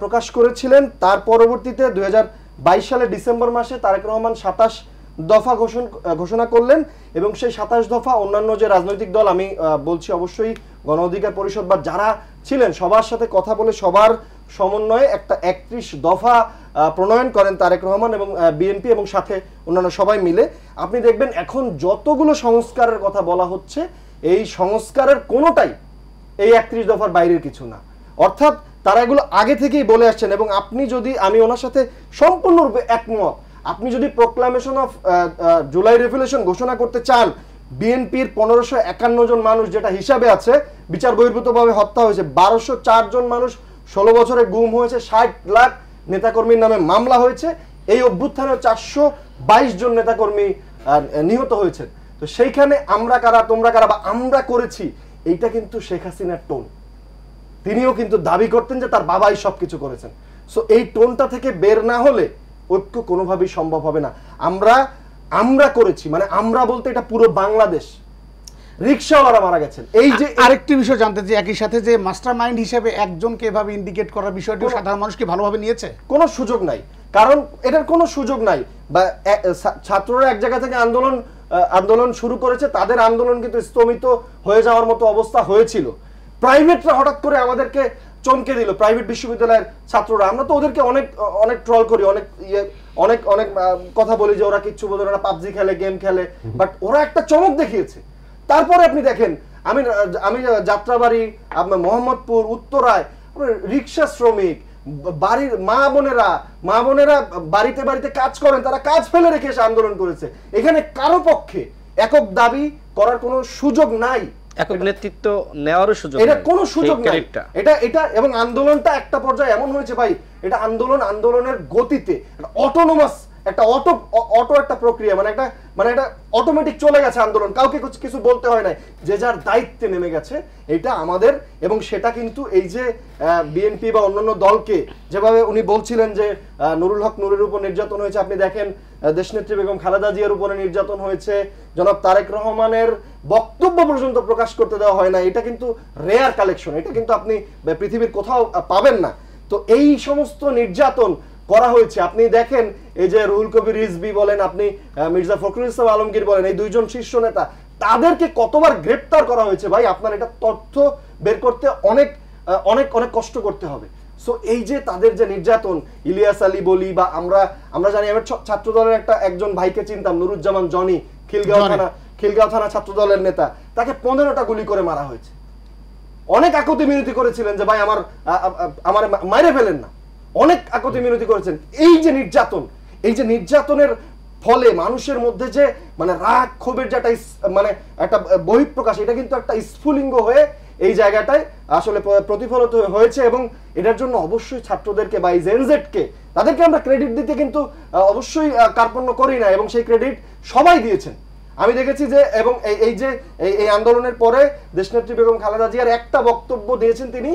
প্রকাশ করেছিলেন। তার পরবর্তীতে 2022 সালের ডিসেম্বর মাসে তারেক রহমান 27 দফা ঘোষণা করলেন, এবং সেই 27 দফা অন্যান্য যে রাজনৈতিক দল, আমি বলছি অবশ্যই গণ অধিকার পরিষদ বা যারা ছিলেন, সবার সাথে কথা বলে সবার সমন্বয়ে একটা 31 দফা প্রণয়ন করেন তারেক রহমান এবং বিএনপি এবং সাথে অন্যান্য সবাই মিলে। আপনি দেখবেন এখন যতগুলো সংস্কারের কথা বলা হচ্ছে, এই সংস্কারের কোনোটাই এই 31 দফার বাইরের কিছু না। অর্থাৎ তারা এগুলো আগে থেকেই বলে আসছেন, এবং আপনি যদি, আমি ওনার সাথে সম্পূর্ণরূপে একমত, আপনি যদি প্রোক্লামেশন অফ জুলাই রেভলিউশন ঘোষণা করতে চান, বিএনপির 1551 জন মানুষ যেটা হিসাবে আছে বিচার বহির্ভূতভাবে হত্যা হয়েছে, 1204 জন মানুষ 16 বছরে গুম হয়েছে, 60 লাখ নেতাকর্মীর নামে মামলা হয়েছে, এই অভ্যুত্থানে 422 জন নেতাকর্মী নিহত হয়েছেন। তো সেইখানে আমরা কারা, তোমরা কারা বা আমরা করেছি, এইটা কিন্তু শেখ হাসিনার টোন। তিনিও কিন্তু দাবি করতেন যে তার বাবাই সবকিছু করেছেন। সো এই টোনটা থেকে বের না হলে ঐক্য কোনোভাবেই সম্ভব হবে না। আমরা করেছি, মানে আমরা বলতে এটা পুরো বাংলাদেশ। রিকশাওয়ালা মারা গেছেন। এই যে আরেকটি বিষয় জানতে চাই, একই সাথে যে মাস্টার মাইন্ড হিসেবে একজনকে এভাবে ইন্ডিকেট করার বিষয়টিও সাধারণ মানুষ কি ভালোভাবে নিয়েছে? কোনো সুযোগ নাই, কারণ এটার কোনো সুযোগ নাই। বা ছাত্ররা এক জায়গা থেকে আন্দোলন আন্দোলন শুরু করেছে, তাদের আন্দোলন কিন্তু স্তমিত হয়ে যাওয়ার মতো অবস্থা হয়েছিল। প্রাইভেটরা হঠাৎ করে আমাদেরকে চমকে দিল, প্রাইভেট বিশ্ববিদ্যালয়ের ছাত্ররা। আমরা তো ওদেরকে অনেক অনেক ট্রল করি, অনেক অনেক কথা বলি যে ওরা কিচ্ছু বোঝে না, পাবজি খেলে, গেম খেলে, বাট ওরা একটা চমক দেখিয়েছে। তারপরে আপনি দেখেন, আমি যাত্রাবাড়ি, আপনার মোহাম্মদপুর, উত্তরায় রিক্সা শ্রমিক, বাড়ির মা বোনেরা বাড়িতে বাড়িতে কাজ করেন, তারা কাজ ফেলে রেখে এসে আন্দোলন করেছে। এখানে কারো পক্ষে একক দাবি করার কোনো সুযোগ নাই, একক নেতৃত্ব নেওয়ারও সুযোগ এটা কোনো সুযোগ নাই। এটা এবং আন্দোলনটা একটা পর্যায়ে এমন হয়েছে ভাই, এটা আন্দোলনের গতিতে অটোনোমাস একটা অটো একটা প্রক্রিয়া, মানে একটা অটোমেটিক চলে গেছে আন্দোলন, কাউকে কিছু বলতে হয় নাই, যে যার দায়িত্বে নেমে গেছে এটা আমাদের। এবং সেটা কিন্তু এই যে বিএনপি বা অন্যান্য দলকে যেভাবে উনি বলছিলেন যে নুরুল হক নূরের উপর নির্যাতন হয়েছে, আপনি দেখেন দেশনেত্রী বেগম খালেদা জিয়ার উপরে নির্যাতন হয়েছে, জনাব তারেক রহমানের বক্তব্য পর্যন্ত প্রকাশ করতে দেওয়া হয় না। এটা কিন্তু রেয়ার কালেকশন, এটা কিন্তু আপনি পৃথিবীর কোথাও পাবেন না। তো এই সমস্ত নির্যাতন করা হয়েছে। আপনি দেখেন এই যে রুহুল কবির রিজভী বলেন, আপনি মির্জা ফখরুল ইসলাম আলমগীর বলেন, এই দুইজন শীর্ষ নেতা, তাদেরকে কতবার গ্রেপ্তার করা হয়েছে ভাই, আপনার এটা তথ্য বের করতে অনেক অনেক অনেক কষ্ট করতে হবে। সো এই যে তাদের যে নির্যাতন, ইলিয়াস আলী বলি বা আমরা জানি, আমি ছাত্র দলের একজন ভাইকে চিনতাম, নুরুজ্জামান জনি, খিলগাঁও থানা ছাত্র দলের নেতা, তাকে 15টা গুলি করে মারা হয়েছে। অনেক আকুতি মিনতি করেছিলেন যে ভাই আমার মাইরে ফেলেন না, অনেক আকুতি মিনতি করেছেন। এই যে নির্যাতনের ফলে মানুষের মধ্যে যে মানে রাগ ক্ষোভের যে একটা বহিঃপ্রকাশ, এটা কিন্তু একটা স্ফুলিঙ্গ হয়ে এই জায়গাটায় আসলে প্রতিফলিত হয়েছে। এবং এটার জন্য অবশ্যই ছাত্রদেরকে বা জেনজেডকে, তাদেরকে আমরা ক্রেডিট দিতে কিন্তু অবশ্যই কার্পণ্য করি না, এবং সেই ক্রেডিট সবাই দিয়েছেন। আমি দেখেছি যে, এবং এই আন্দোলনের পরে দেশনেত্রী বেগম খালেদা জিয়ার একটা বক্তব্য দিয়েছেন তিনি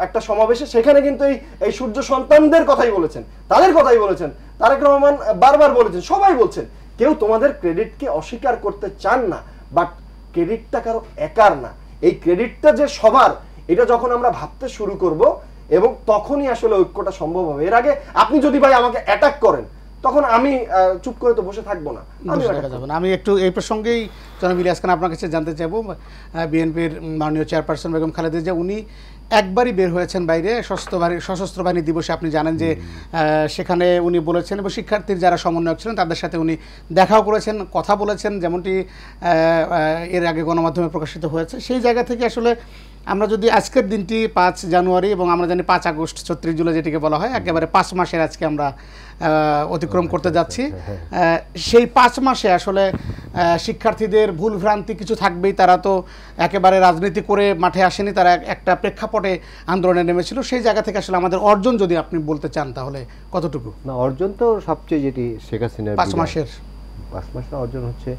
একটা সমাবেশে, সেখানে কিন্তু এই সূর্য সন্তানদের কথাই বলেছেন, তাদের কথাই বলেছেন, তারেক রহমান বারবার বলেছেন, সবাই বলছেন। কেউ তোমাদের ক্রেডিটকে অস্বীকার করতে চান না, বাট ক্রেডিটটা কারো একার না, এই ক্রেডিটটা যে সবার, এটা যখন আমরা ভাবতে শুরু করব, এবং তখনই আসলে ঐক্যটা সম্ভব হবে। এর আগে আপনি যদি ভাই আমাকে অ্যাটাক করেন, তখন আমি চুপ করে তো বসে থাকবো না। আমি একটু এই প্রসঙ্গেই জনাব ইলিয়াস খান আপনার কাছে জানতে চাইবো, বিএনপির মাননীয় চেয়ারপারসন বেগম খালেদা জিয়া উনি একবারই বের হয়েছেন বাইরে সশস্ত্র বাহিনী দিবসে। আপনি জানেন যে সেখানে উনি বলেছেন, এবং শিক্ষার্থীর যারা সমন্বয়ক ছিলেন তাদের সাথে উনি দেখাও করেছেন, কথা বলেছেন, যেমনটি এর আগে গণমাধ্যমে প্রকাশিত হয়েছে। সেই জায়গা থেকে আসলে আমরা যদি আজকের দিনটি 5 জানুয়ারি এবং আমরা জানি 5 আগস্ট 36 জুলাই যেটিকে বলা হয়, একেবারে 5 মাসের আজকে আমরা অতিক্রম করতে যাচ্ছি। সেই 5 মাসে আসলে শিক্ষার্থীদের ভুল ভ্রান্তি কিছু থাকবেই, তারা তো একেবারে রাজনীতি করে মাঠে আসেনি, তারা একটা প্রেক্ষাপটে আন্দোলনে নেমেছিল। সেই জায়গা থেকে আসলে আমাদের অর্জন যদি আপনি বলতে চান তাহলে কতটুকু? না, অর্জন তো সবচেয়ে যেটি শেখ হাসিনার 5 মাসের অর্জন হচ্ছে,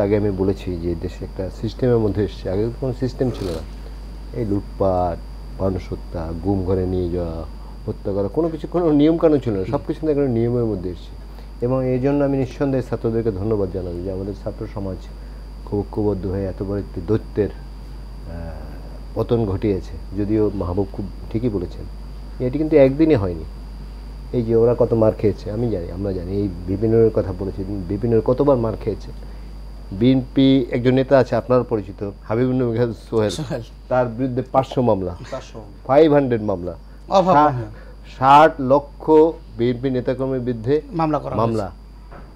আগে আমি বলেছি যে দেশে একটা সিস্টেমের মধ্যে এসছে, আগে কোনো সিস্টেম ছিল না। এই লুটপাট, মানুষ হত্যা, গুম ঘরে নিয়ে যাওয়া, হত্যা করা, কোনো নিয়মকানুন ছিল না, সব কিছু একটা নিয়মের মধ্যে এসছে। এবং এই জন্য আমি নিঃসন্দেহে ছাত্রদেরকে ধন্যবাদ জানাবো যে আমাদের ছাত্র সমাজ খুব ঐক্যবদ্ধ হয়ে এত বড় একটি দৈত্যের পতন ঘটিয়েছে। যদিও মাহবুব খুব ঠিকই বলেছেন, এটি কিন্তু একদিনে হয়নি। এই যে ওরা কত মার খেয়েছে আমি জানি, আমরা জানি। এই বিপিনের কথা বলেছি, বিপিনের কতবার মার খেয়েছে। বিএনপি একজন নেতা আছে আপনার পরিচিত, হাবিবুর রহমান সোহেল, তার বিরুদ্ধে 500 মামলা, 500 মামলা, 60 লক্ষ বিএনপি নেতাকর্মীর বিরুদ্ধে মামলা,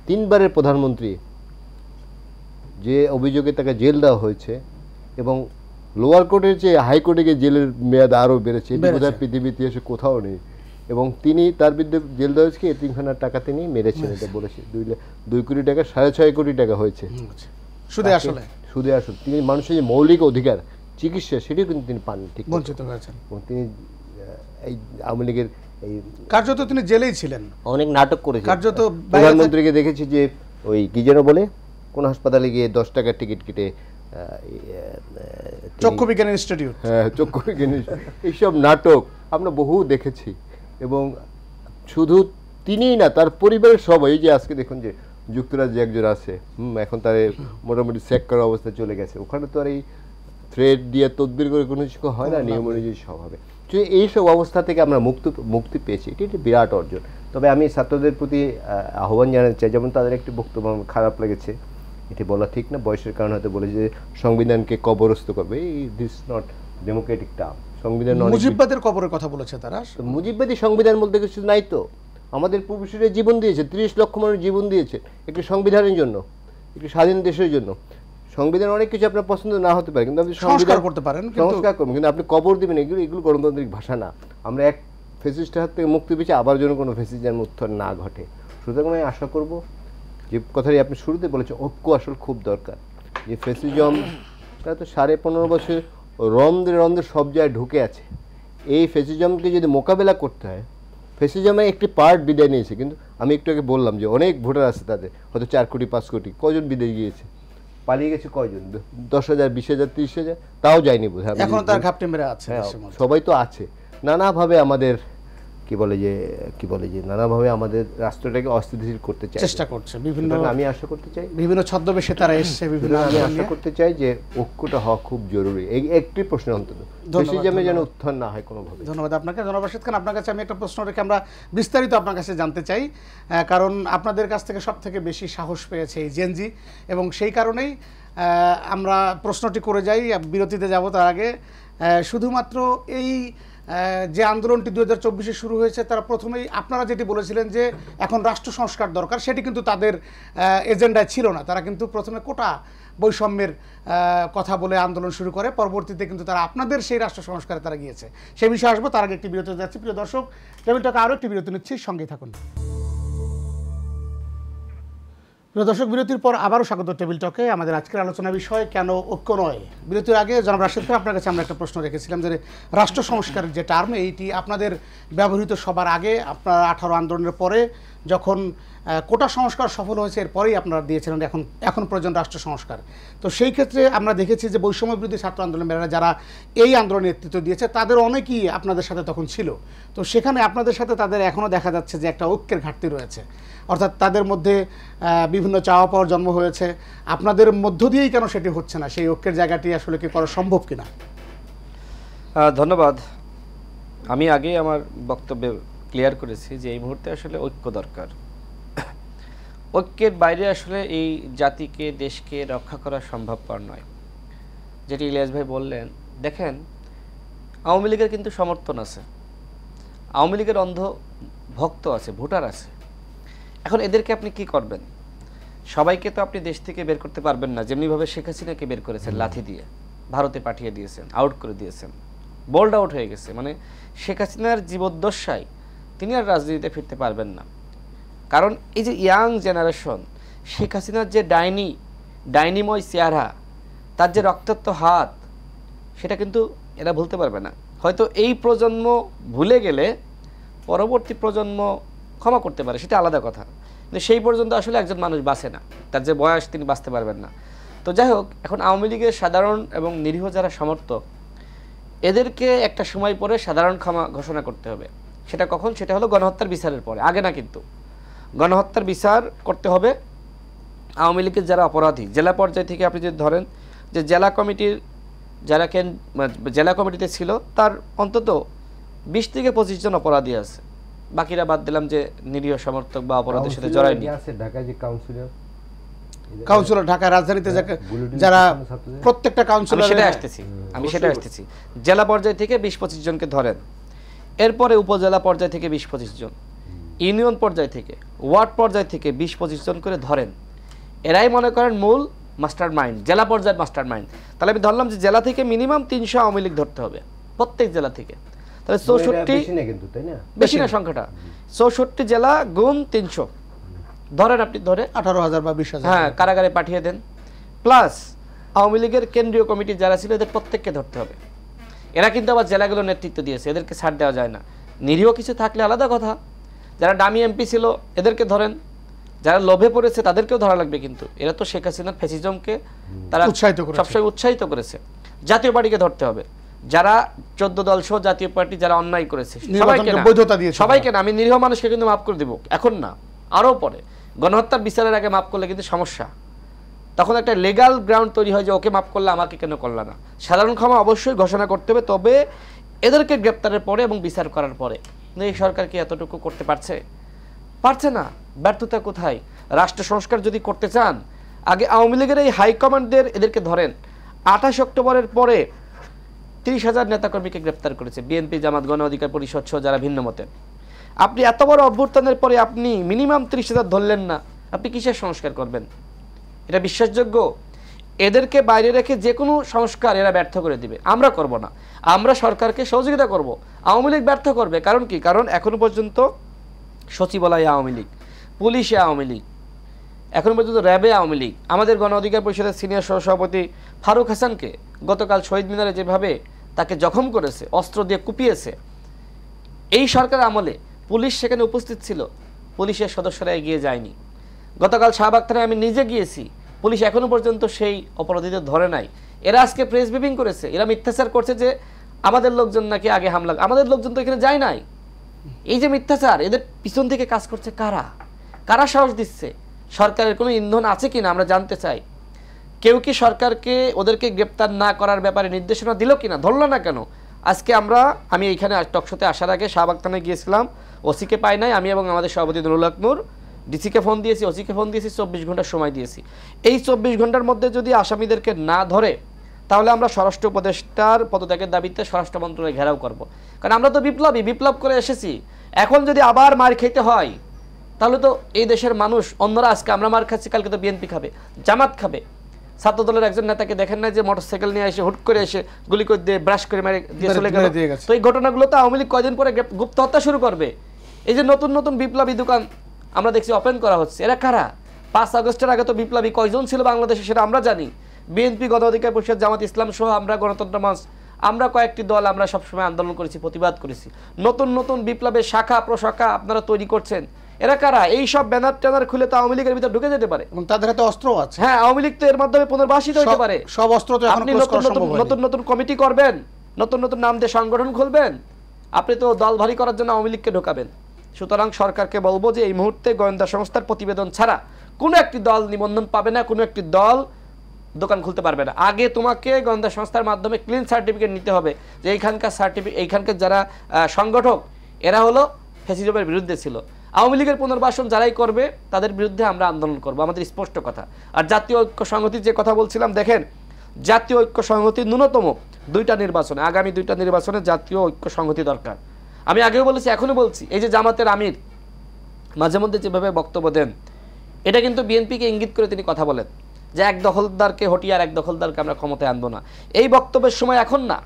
3বারের প্রধানমন্ত্রী, যে অভিযোগে তাকে জেল দেওয়া হয়েছে, এবং লোয়ার কোর্টের চেয়ে হাইকোর্টে গিয়ে জেলের মেয়াদ আরও বেড়েছে, বোধহয় পৃথিবীর ইতিহাসে কোথাও নেই। এবং তিনি তার বিরুদ্ধে জেল দেওয়া হয়েছে এতিমখানার টাকা তিনি মেরেছেন, এটা বলেছে। 2 কোটি টাকা 6.5 কোটি টাকা হয়েছে সুদে আসলে। তিনি মানুষের যে মৌলিক অধিকার চিকিৎসা, সেটিও কিন্তু তিনি পান, ঠিক বঞ্চিত হয়েছেন। এবং তিনি এই আওয়ামী লীগের এই কার্যত তিনি জেলেই ছিলেন, অনেক নাটক করেছেন। কার্যত প্রধানমন্ত্রীকে দেখেছি যে ওই কি যেন বলে, কোন হাসপাতালে গিয়ে 10 টাকার টিকিট কেটে, চক্ষু বিজ্ঞান ইনস্টিটিউট, চক্ষু বিজ্ঞান, এইসব নাটক আমরা বহু দেখেছি। এবং শুধু তিনিই না, তার পরিবারের সবাই। এই যে আজকে দেখুন যে যুক্তরাজ্যে একজন আছে, এখন তার মোটামুটি চেক করার অবস্থা চলে গেছে, ওখানে তো আর এই থ্রেড দিয়ে তদবির করে কোনো কিছু হয় না, নিয়ম অনুযায়ী সব হবে। তো এইসব অবস্থা থেকে আমরা মুক্তি পেয়েছি, এটি একটি বিরাট অর্জন। তবে আমি ছাত্রদের প্রতি আহ্বান জানাতে চাই, যেমন তাদের একটি বক্তব্য আমার খারাপ লেগেছে এটি বলা ঠিক না, বয়সের কারণে হয়তো বলে যে সংবিধানকে কবরস্থ করবে, দিস নট ডেমোক্রেটিক টার্ম। সংবিধান মুজিববাদের কবরের কথা বলেছে তারা। মুজিববাদী সংবিধান বলতে কিছু নাই তো, আমাদের পূর্বসূরীরা জীবন দিয়েছে, 30 লক্ষ মানুষ জীবন দিয়েছে একটি সংবিধানের জন্য, একটি স্বাধীন দেশের জন্য। সংবিধান অনেক কিছু আপনার পছন্দ না হতে পারে, কিন্তু আপনি সংস্কার করতে পারেন, সংস্কার করবেন, কিন্তু আপনি কবর দিবেন, এগুলো গণতান্ত্রিক ভাষা না। আমরা এক ফ্যাসিস্টের হাত থেকে মুক্তি পেয়েছি, আবার যেন কোনো ফ্যাসিস্টের উত্থান না ঘটে। সুতরাং আমি আশা করব যে কথাটি আপনি শুরুতে বলেছেন, ঐক্য আসলে খুব দরকার। যে ফ্যাসিজম তা তো 15.5 বছর রন্ধ্রে রন্ধ্রে সব জায়গায় ঢুকে আছে। এই ফ্যাসিজমকে যদি মোকাবেলা করতে হয়, ফ্যাসিজমে একটি পার্ট বিদায় নিয়েছে, কিন্তু আমি একটু আগে বললাম যে অনেক ভোটার আছে, তাদের হয়তো 4 কোটি 5 কোটি, কজন বিদেশ গিয়েছে, পালিয়ে গেছে কয়জন, 10,000 20,000 30,000, তাও যায়নি বোধ হয়। এখন তার ঘাপটি মেরে আছে, সবাই তো আছে। নানাভাবে আমাদের কি বলে যে নানাভাবে আমাদের রাষ্ট্রটাকে অস্থিতিশীল করতে চেষ্টা করছে বিভিন্ন। আমি আশা করতে চাই বিভিন্ন ছদ্মবেশে তারা এসছে, বিভিন্ন। আমি আশা করতে চাই যে ঐক্যটা হওয়া খুব জরুরি। এই একটি প্রশ্ন অন্তত, ফ্যাসিজমে যেন উত্থান না হয় কোনোভাবে। ধন্যবাদ আপনাকে জনাব রাশেদ খান। আপনার কাছে আমি একটা প্রশ্ন রেখে আমরা বিস্তারিত আপনার কাছে জানতে চাই, কারণ আপনাদের কাছ থেকে সব থেকে বেশি সাহস পেয়েছে এই জেনজি, এবং সেই কারণেই আমরা প্রশ্নটি করে যাই, বিরতিতে যাব তার আগে। শুধুমাত্র এই যে আন্দোলনটি 2024-এ শুরু হয়েছে, তারা প্রথমেই আপনারা যেটি বলেছিলেন যে এখন রাষ্ট্র সংস্কার দরকার, সেটি কিন্তু তাদের এজেন্ডায় ছিল না। তারা কিন্তু প্রথমে কোটা বৈষম্যের কথা বলে আন্দোলন শুরু করে, পরবর্তীতে কিন্তু তারা আপনাদের সেই রাষ্ট্র সংস্কারে তারা গিয়েছে। সেই বিষয়ে আসবো, তার আগে একটি বিরতি যাচ্ছি। প্রিয় দর্শক, টেবিলটাকে আরও একটি বিরতি নিচ্ছি, সঙ্গেই থাকুন। প্রিয় দর্শক, বিরতির পর আবারও স্বাগত টেবিল টকে। আমাদের আজকের আলোচনা বিষয় কেন ঐক্য নয়। বিরতির আগে জনাব রাশেদ ভাই, আপনার কাছে আমরা একটা প্রশ্ন রেখেছিলাম যে রাষ্ট্র সংস্কারের যে টার্ম, এইটি আপনাদের ব্যবহৃত সবার আগে, আপনার 18 আন্দোলনের পরে যখন কোটা সংস্কার সফল হয়েছে, এরপরেই আপনারা দিয়েছিলেন এখন পর্যন্ত রাষ্ট্র সংস্কার। তো সেই ক্ষেত্রে আমরা দেখেছি যে বৈষম্য বিরোধী ছাত্র আন্দোলনের যারা এই আন্দোলনের নেতৃত্ব দিয়েছে, তাদের অনেকেই আপনাদের সাথে তখন ছিল। তো সেখানে আপনাদের সাথে তাদের এখনও দেখা যাচ্ছে যে একটা ঐক্যের ঘাটতি রয়েছে, অর্থাৎ তাদের মধ্যে বিভিন্ন চাওয়া পাওয়ার জন্ম হয়েছে। আপনাদের মধ্য দিয়েই কেন সেটি হচ্ছে না? সেই ঐক্যের জায়গাটি আসলে কি করা সম্ভব কিনা? ধন্যবাদ। আমি আগেই আমার বক্তব্যে ক্লিয়ার করেছি যে এই মুহূর্তে আসলে ঐক্য দরকার। ঐক্যের বাইরে আসলে এই জাতিকে, দেশকে রক্ষা করা সম্ভবপর নয়। যেটি ইলিয়াস ভাই বললেন, দেখেন আওয়ামী লীগের কিন্তু সমর্থন আছে, আওয়ামী লীগের অন্ধ ভক্ত আছে, ভোটার আছে। এখন এদেরকে আপনি কি করবেন? সবাইকে তো আপনি দেশ থেকে বের করতে পারবেন না, যেমনিভাবে শেখ হাসিনাকে বের করেছেন লাথি দিয়ে, ভারতে পাঠিয়ে দিয়েছেন, আউট করে দিয়েছেন, বোল্ড আউট হয়ে গেছে। মানে শেখ হাসিনার জীবদ্দশায় তিনি আর রাজনীতিতে ফিরতে পারবেন না। কারণ এই যে ইয়াং জেনারেশন, শেখ হাসিনার যে ডাইনিময় চেহারা, তার যে রক্তাক্ত হাত, সেটা কিন্তু এরা ভুলতে পারবে না। হয়তো এই প্রজন্ম ভুলে গেলে পরবর্তী প্রজন্ম ক্ষমা করতে পারে, সেটা আলাদা কথা, কিন্তু সেই পর্যন্ত আসলে একজন মানুষ বাঁচে না, তার যে বয়স তিনি বাঁচতে পারবেন না। তো যাই হোক, এখন আওয়ামী লীগের সাধারণ এবং নিরীহ যারা সমর্থক, এদেরকে একটা সময় পরে সাধারণ ক্ষমা ঘোষণা করতে হবে। সেটা কখন? সেটা হলো গণহত্যার বিচারের পরে, আগে না। কিন্তু গণহত্যার বিচার করতে হবে আওয়ামী লীগের যারা অপরাধী। জেলা পর্যায় থেকে আপনি যদি ধরেন যে জেলা কমিটির যারা জেলা কমিটিতে ছিল, তার অন্তত 20 থেকে 25 জন অপরাধী আছে, বাকিরা বাদ দিলাম যে নিরীহ সমর্থক বা অপরাধের সাথে জড়ায়নি। ঢাকা যে কাউন্সিলর, ঢাকা রাজধানীতে যারা প্রত্যেকটা কাউন্সিলর, আমি সেটা আসতেছি। জেলা পর্যায় থেকে 20-25 জনকে ধরেন, এরপরে উপজেলা পর্যায় থেকে 20-25 জন, ইউনিয়ন পর্যায় থেকে, ওয়ার্ড পর্যায় থেকে 20-25 জন করে ধরেন। এরাই মনে করেন মূল মাস্টার মাইন্ড, জেলা পর্যায়ের মাস্টার মাইন্ড। তাহলে আমি ধরলাম যে জেলা থেকে মিনিমাম 300 আওয়ামী লীগ ধরতে হবে, প্রত্যেক জেলা থেকে। তাহলে 64, বেশি না সংখ্যাটা, 64 জেলা গুণ 300 ধরেন, আপনি ধরে 18,000 বা 20,000, হ্যাঁ, কারাগারে পাঠিয়ে দেন। প্লাস আওয়ামী লীগের কেন্দ্রীয় কমিটি যারা ছিল, এদের প্রত্যেককে ধরতে হবে। এরা কিন্তু আবার জেলাগুলোর নেতৃত্ব দিয়েছে, এদেরকে ছাড় দেওয়া যায় না। নিরীহ কিছু থাকলে আলাদা কথা, যারা ডামি এমপি ছিল এদেরকে ধরেন, যারা লোভে পড়েছে তাদেরকেও ধরা লাগবে। কিন্তু এরা তো শেখ হাসিনার ফ্যাসিজমকে তারা সবসময় উৎসাহিত করেছে। জাতীয় পার্টিকে ধরতে হবে, যারা 14 দল সহ জাতীয় পার্টি যারা অন্যায় করেছে সবাইকে না। আমি নিরীহ মানুষকে কিন্তু মাফ করে দেবো, এখন না, আরও পরে। গণহত্যার বিচারের আগে মাফ করলে কিন্তু সমস্যা, তখন একটা লিগ্যাল গ্রাউন্ড তৈরি হয় যে ওকে মাফ করলে আমাকে কেন করল না। সাধারণ ক্ষমা অবশ্যই ঘোষণা করতে হবে, তবে এদেরকে গ্রেপ্তারের পরে এবং বিচার করার পরে। এই সরকার কি এতটুকু করতে পারছে? পারছে না। ব্যর্থতা কোথায়? রাষ্ট্র সংস্কার যদি করতে চান, আগে আওয়ামী লীগের এই হাইকমান্ডদের এদেরকে ধরেন 28 অক্টোবরের পরে 30,000 নেতাকর্মীকে গ্রেপ্তার করেছে বিএনপি, জামাত, গণ অধিকার পরিষদ সহ যারা ভিন্ন মতের। আপনি এত বড় অভ্যুত্থানের পরে আপনি মিনিমাম 30,000 ধরলেন না, আপনি কিসের সংস্কার করবেন? এটা বিশ্বাসযোগ্য? এদেরকে বাইরে রেখে যে কোনো সংস্কার এরা ব্যর্থ করে দিবে। আমরা করব না, আমরা সরকারকে সহযোগিতা করব। আওয়ামী লীগ ব্যর্থ করবে। কারণ কি? কারণ এখনো পর্যন্ত সচিবালয়ে আওয়ামী লীগ, পুলিশে আওয়ামী লীগ, এখনো পর্যন্ত র্যাবে আওয়ামী লীগ। আমাদের গণ অধিকার পরিষদের সিনিয়র সহসভাপতি ফারুক হাসানকে গতকাল শহীদ মিনারে যেভাবে তাকে জখম করেছে, অস্ত্র দিয়ে কুপিয়েছে, এই সরকার আমলে পুলিশ সেখানে উপস্থিত ছিল, পুলিশের সদস্যরা এগিয়ে যায়নি। গতকাল শাহবাগ থানায় আমি নিজে গিয়েছি, পুলিশ এখনো পর্যন্ত সেই অপরাধীদের ধরে নাই। এরা আজকে প্রেস ব্রিফিং করেছে, এরা মিথ্যাচার করছে যে আমাদের লোকজন নাকি আগে হামলা, আমাদের লোকজন তো এখানে যায় নাই। এই যে মিথ্যাচার, এদের পিছন থেকে কাজ করছে কারা? কারা সাহস দিচ্ছে? সরকারের কোনো ইন্ধন আছে কিনা আমরা জানতে চাই। কেউ কি সরকারকে ওদেরকে গ্রেপ্তার না করার ব্যাপারে নির্দেশনা দিল কিনা? ধরল না কেন? আজকে আমি এইখানে টকশোতে আসার আগে শাহবাগ থানায় গিয়েছিলাম, ওসিকে পাই নাই। আমি এবং আমাদের সভাপতি নুরুল হক নূর ডিসিকে ফোন দিয়েছি, ওসিকে ফোন দিয়েছি, 24 ঘন্টার সময় দিয়েছি। এই 24 ঘন্টার মধ্যে যদি আসামিদেরকে না ধরে, তাহলে আমরা স্বরাষ্ট্র উপদেষ্টার পদত্যাগের দাবিতে স্বরাষ্ট্র মন্ত্রণালয় ঘেরাও করব। কারণ আমরা তো বিপ্লব করে এসেছি। এখন যদি আবার মার খেতে হয়, তাহলে তো এই দেশের মানুষ, অন্যরা আজকে আমরা মার খাচ্ছি, কালকে তো বিএনপি খাবে, জামাত খাবে। ছাত্র দলের একজন নেতাকে দেখেন না যে মোটরসাইকেল নিয়ে এসে হুট করে এসে গুলি করে দিয়ে ব্রাশ করে মেরে দিয়ে চলে গেল। তো এই ঘটনাগুলো তো আওয়ামী লীগ কয়দিন পরে গুপ্ত হত্যা শুরু করবে। এই যে নতুন নতুন বিপ্লবী দোকান আমরা দেখছি ওপেন করা হচ্ছে, এরা কারা? 5 আগস্টের আগে তো বিপ্লবী কয়জন ছিল বাংলাদেশে সেটা আমরা জানি। বিএনপি, গণ অধিকার পরিষদ, জামাত ইসলাম সহ আমরা গণতন্ত্র মঞ্চ, আমরা কয়েকটি দল আমরা সবসময় আন্দোলন করেছি, প্রতিবাদ করেছি। নতুন নতুন বিপ্লবের শাখা প্রশাখা আপনারা তৈরি করছেন, এরা কারা? এই সব ব্যানার ট্যানার খুলে তো আওয়ামী লীগের ভিতরে ঢুকে যেতে পারে এবং তাদের হাতে অস্ত্র আছে। হ্যাঁ, আওয়ামী লীগ তো এর মাধ্যমে পুনর্বাসিত হতে পারে। সব অস্ত্র তো এখন নতুন নতুন কমিটি করবেন, নতুন নতুন নাম দিয়ে সংগঠন খুলবেন, আপনি তো দল ভারী করার জন্য আওয়ামী লীগকে ঢোকাবেন। সুতরাং সরকারকে বলবো যে এই মুহূর্তে গোয়েন্দা সংস্থার প্রতিবেদন ছাড়া কোনো একটি দল নিবন্ধন পাবে না, কোনো একটি দল দোকান খুলতে পারবে না। আগে তোমাকে গোয়েন্দা সংস্থার মাধ্যমে ক্লিন সার্টিফিকেট নিতে হবে যে এইখানকার যারা সংগঠক এরা হলো ফ্যাসিজমের বিরুদ্ধে ছিল। আওয়ামী লীগের পুনর্বাসন যারাই করবে তাদের বিরুদ্ধে আমরা আন্দোলন করব, আমাদের স্পষ্ট কথা। আর জাতীয় ঐক্য সংহতির যে কথা বলছিলাম, দেখেন জাতীয় ঐক্য সংহতি ন্যূনতম 2টা নির্বাচনে, আগামী 2টা নির্বাচনে জাতীয় ঐক্য সংহতি দরকার। আমি আগেও বলেছি, এখনো বলছি, এই যে জামাতের আমির মাঝে মধ্যে যেভাবে বক্তব্য দেন, এটা কিন্তু বিএনপিকে ইঙ্গিত করে তিনি কথা বলেন যে এক দখলদারকে হটিয়ে আর এক দখলদারকে আমরা ক্ষমতায় আনবো না। এই বক্তব্যের সময় এখন না।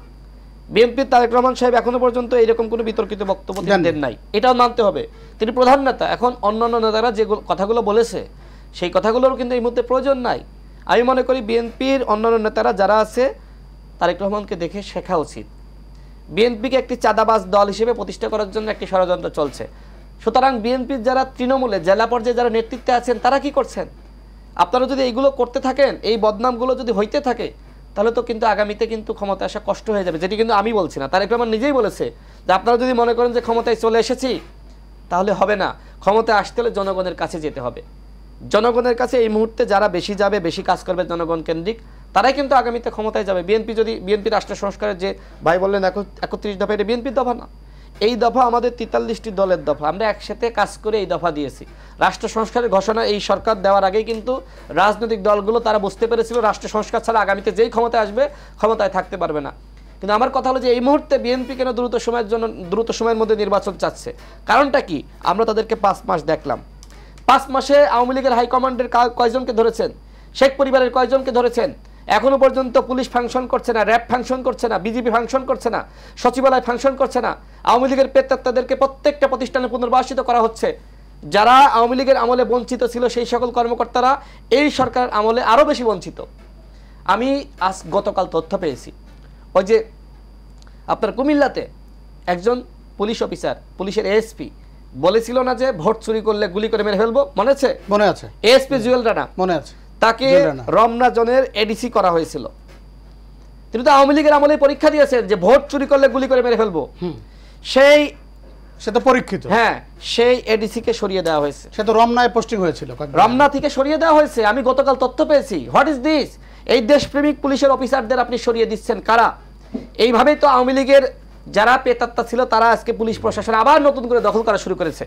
বিএনপির তারেক রহমান সাহেব এখনো পর্যন্ত এরকম কোনো বিতর্কিত বক্তব্য দেন নাই, এটাও মানতে হবে। তিনি প্রধান নেতা। এখন অন্যান্য নেতারা যে কথাগুলো বলেছে সেই কথাগুলোর কিন্তু এই মুহূর্তে প্রয়োজন নাই। আমি মনে করি বিএনপির অন্যান্য নেতারা যারা আছে তারেক রহমানকে দেখে শেখা উচিত। বিএনপিকে একটি চাঁদাবাজ দল হিসেবে প্রতিষ্ঠা করার জন্য একটি ষড়যন্ত্র চলছে। সুতরাং বিএনপির যারা তৃণমূলে জেলা পর্যায়ে যারা নেতৃত্বে আছেন তারা কি করছেন? আপনারা যদি এইগুলো করতে থাকেন, এই বদনামগুলো যদি হইতে থাকে, তাহলে তো কিন্তু আগামীতে কিন্তু ক্ষমতায় আসা কষ্ট হয়ে যাবে। যেটি কিন্তু আমি বলছি না, তারেক রহমান নিজেই বলেছে যে আপনারা যদি মনে করেন যে ক্ষমতায় চলে এসেছি, তাহলে হবে না। ক্ষমতায় আসতে হলে জনগণের কাছে যেতে হবে। জনগণের কাছে এই মুহূর্তে যারা বেশি যাবে, বেশি কাজ করবে জনগণ কেন্দ্রিক, তারাই কিন্তু আগামীতে ক্ষমতায় যাবে। বিএনপি রাষ্ট্র সংস্কারের যে ভাই বললেন 31 দফা, এটা বিএনপির দফা না, এই দফা আমাদের 43টি দলের দফা। আমরা একসাথে কাজ করে এই দফা দিয়েছি। রাষ্ট্র সংস্কারের ঘোষণা এই সরকার দেওয়ার আগেই কিন্তু রাজনৈতিক দলগুলো তারা বুঝতে পেরেছিল রাষ্ট্র সংস্কার ছাড়া আগামীতে যেই ক্ষমতায় আসবে ক্ষমতায় থাকতে পারবে না। কিন্তু আমার কথা হলো যে এই মুহূর্তে বিএনপি কেন দ্রুত সময়ের মধ্যে নির্বাচন চাচ্ছে? কারণটা কি? আমরা তাদেরকে 5 মাস দেখলাম। 5 মাসে আওয়ামী লীগের হাইকমান্ডের কয়জনকে ধরেছেন? শেখ পরিবারের কয়জনকে ধরেছেন? এখনো পর্যন্ত পুলিশ ফাংশন করছে না, র্যাব ফাংশন করছে না, বিজিবি ফাংশন করছে না, সচিবালয় ফাংশন করছে না। আওয়ামী লীগের প্রেতাত্মাদেরকে প্রত্যেকটা প্রতিষ্ঠানে পুনর্বাসিত করা হচ্ছে। যারা আওয়ামী লীগের আমলে বঞ্চিত ছিল সেই সকল কর্মকর্তারা এই সরকারের আমলে আরও বেশি বঞ্চিত। আমি গতকাল তথ্য পেয়েছি, ওই যে আপনার কুমিল্লাতে একজন পুলিশ অফিসার, পুলিশের এএসপি বলেছিল না যে ভোট চুরি করলে গুলি করে মেরে ফেলবো, মনে আছে? মনে আছে। এএসপি জুয়েল রানা, মনে আছে। তাকে রমনা জোনের এডিসি করা হয়েছিল। তিনি তো আওয়ামী লীগের আমলে পরীক্ষা দিয়েছেন যে ভোট চুরি করলে গুলি করে মেরে ফেলবো। সেটা পরীক্ষিত। হ্যাঁ, সেই এডিসি কে সরিয়ে দেওয়া হয়েছে। সে তো রমনায় পোস্টিং হয়েছিল, রমনা থেকে সরিয়ে দেওয়া হয়েছে। আমি গতকাল তথ্য পেয়েছি। What is this? এই দেশপ্রেমিক পুলিশের অফিসারদের আপনি সরিয়ে দিচ্ছেন কারা? এইভাবেই তো আওয়ামী লীগের যারা পেতাত্তা ছিল তারা আজকে পুলিশ প্রশাসন আবার নতুন করে দখল করা শুরু করেছে।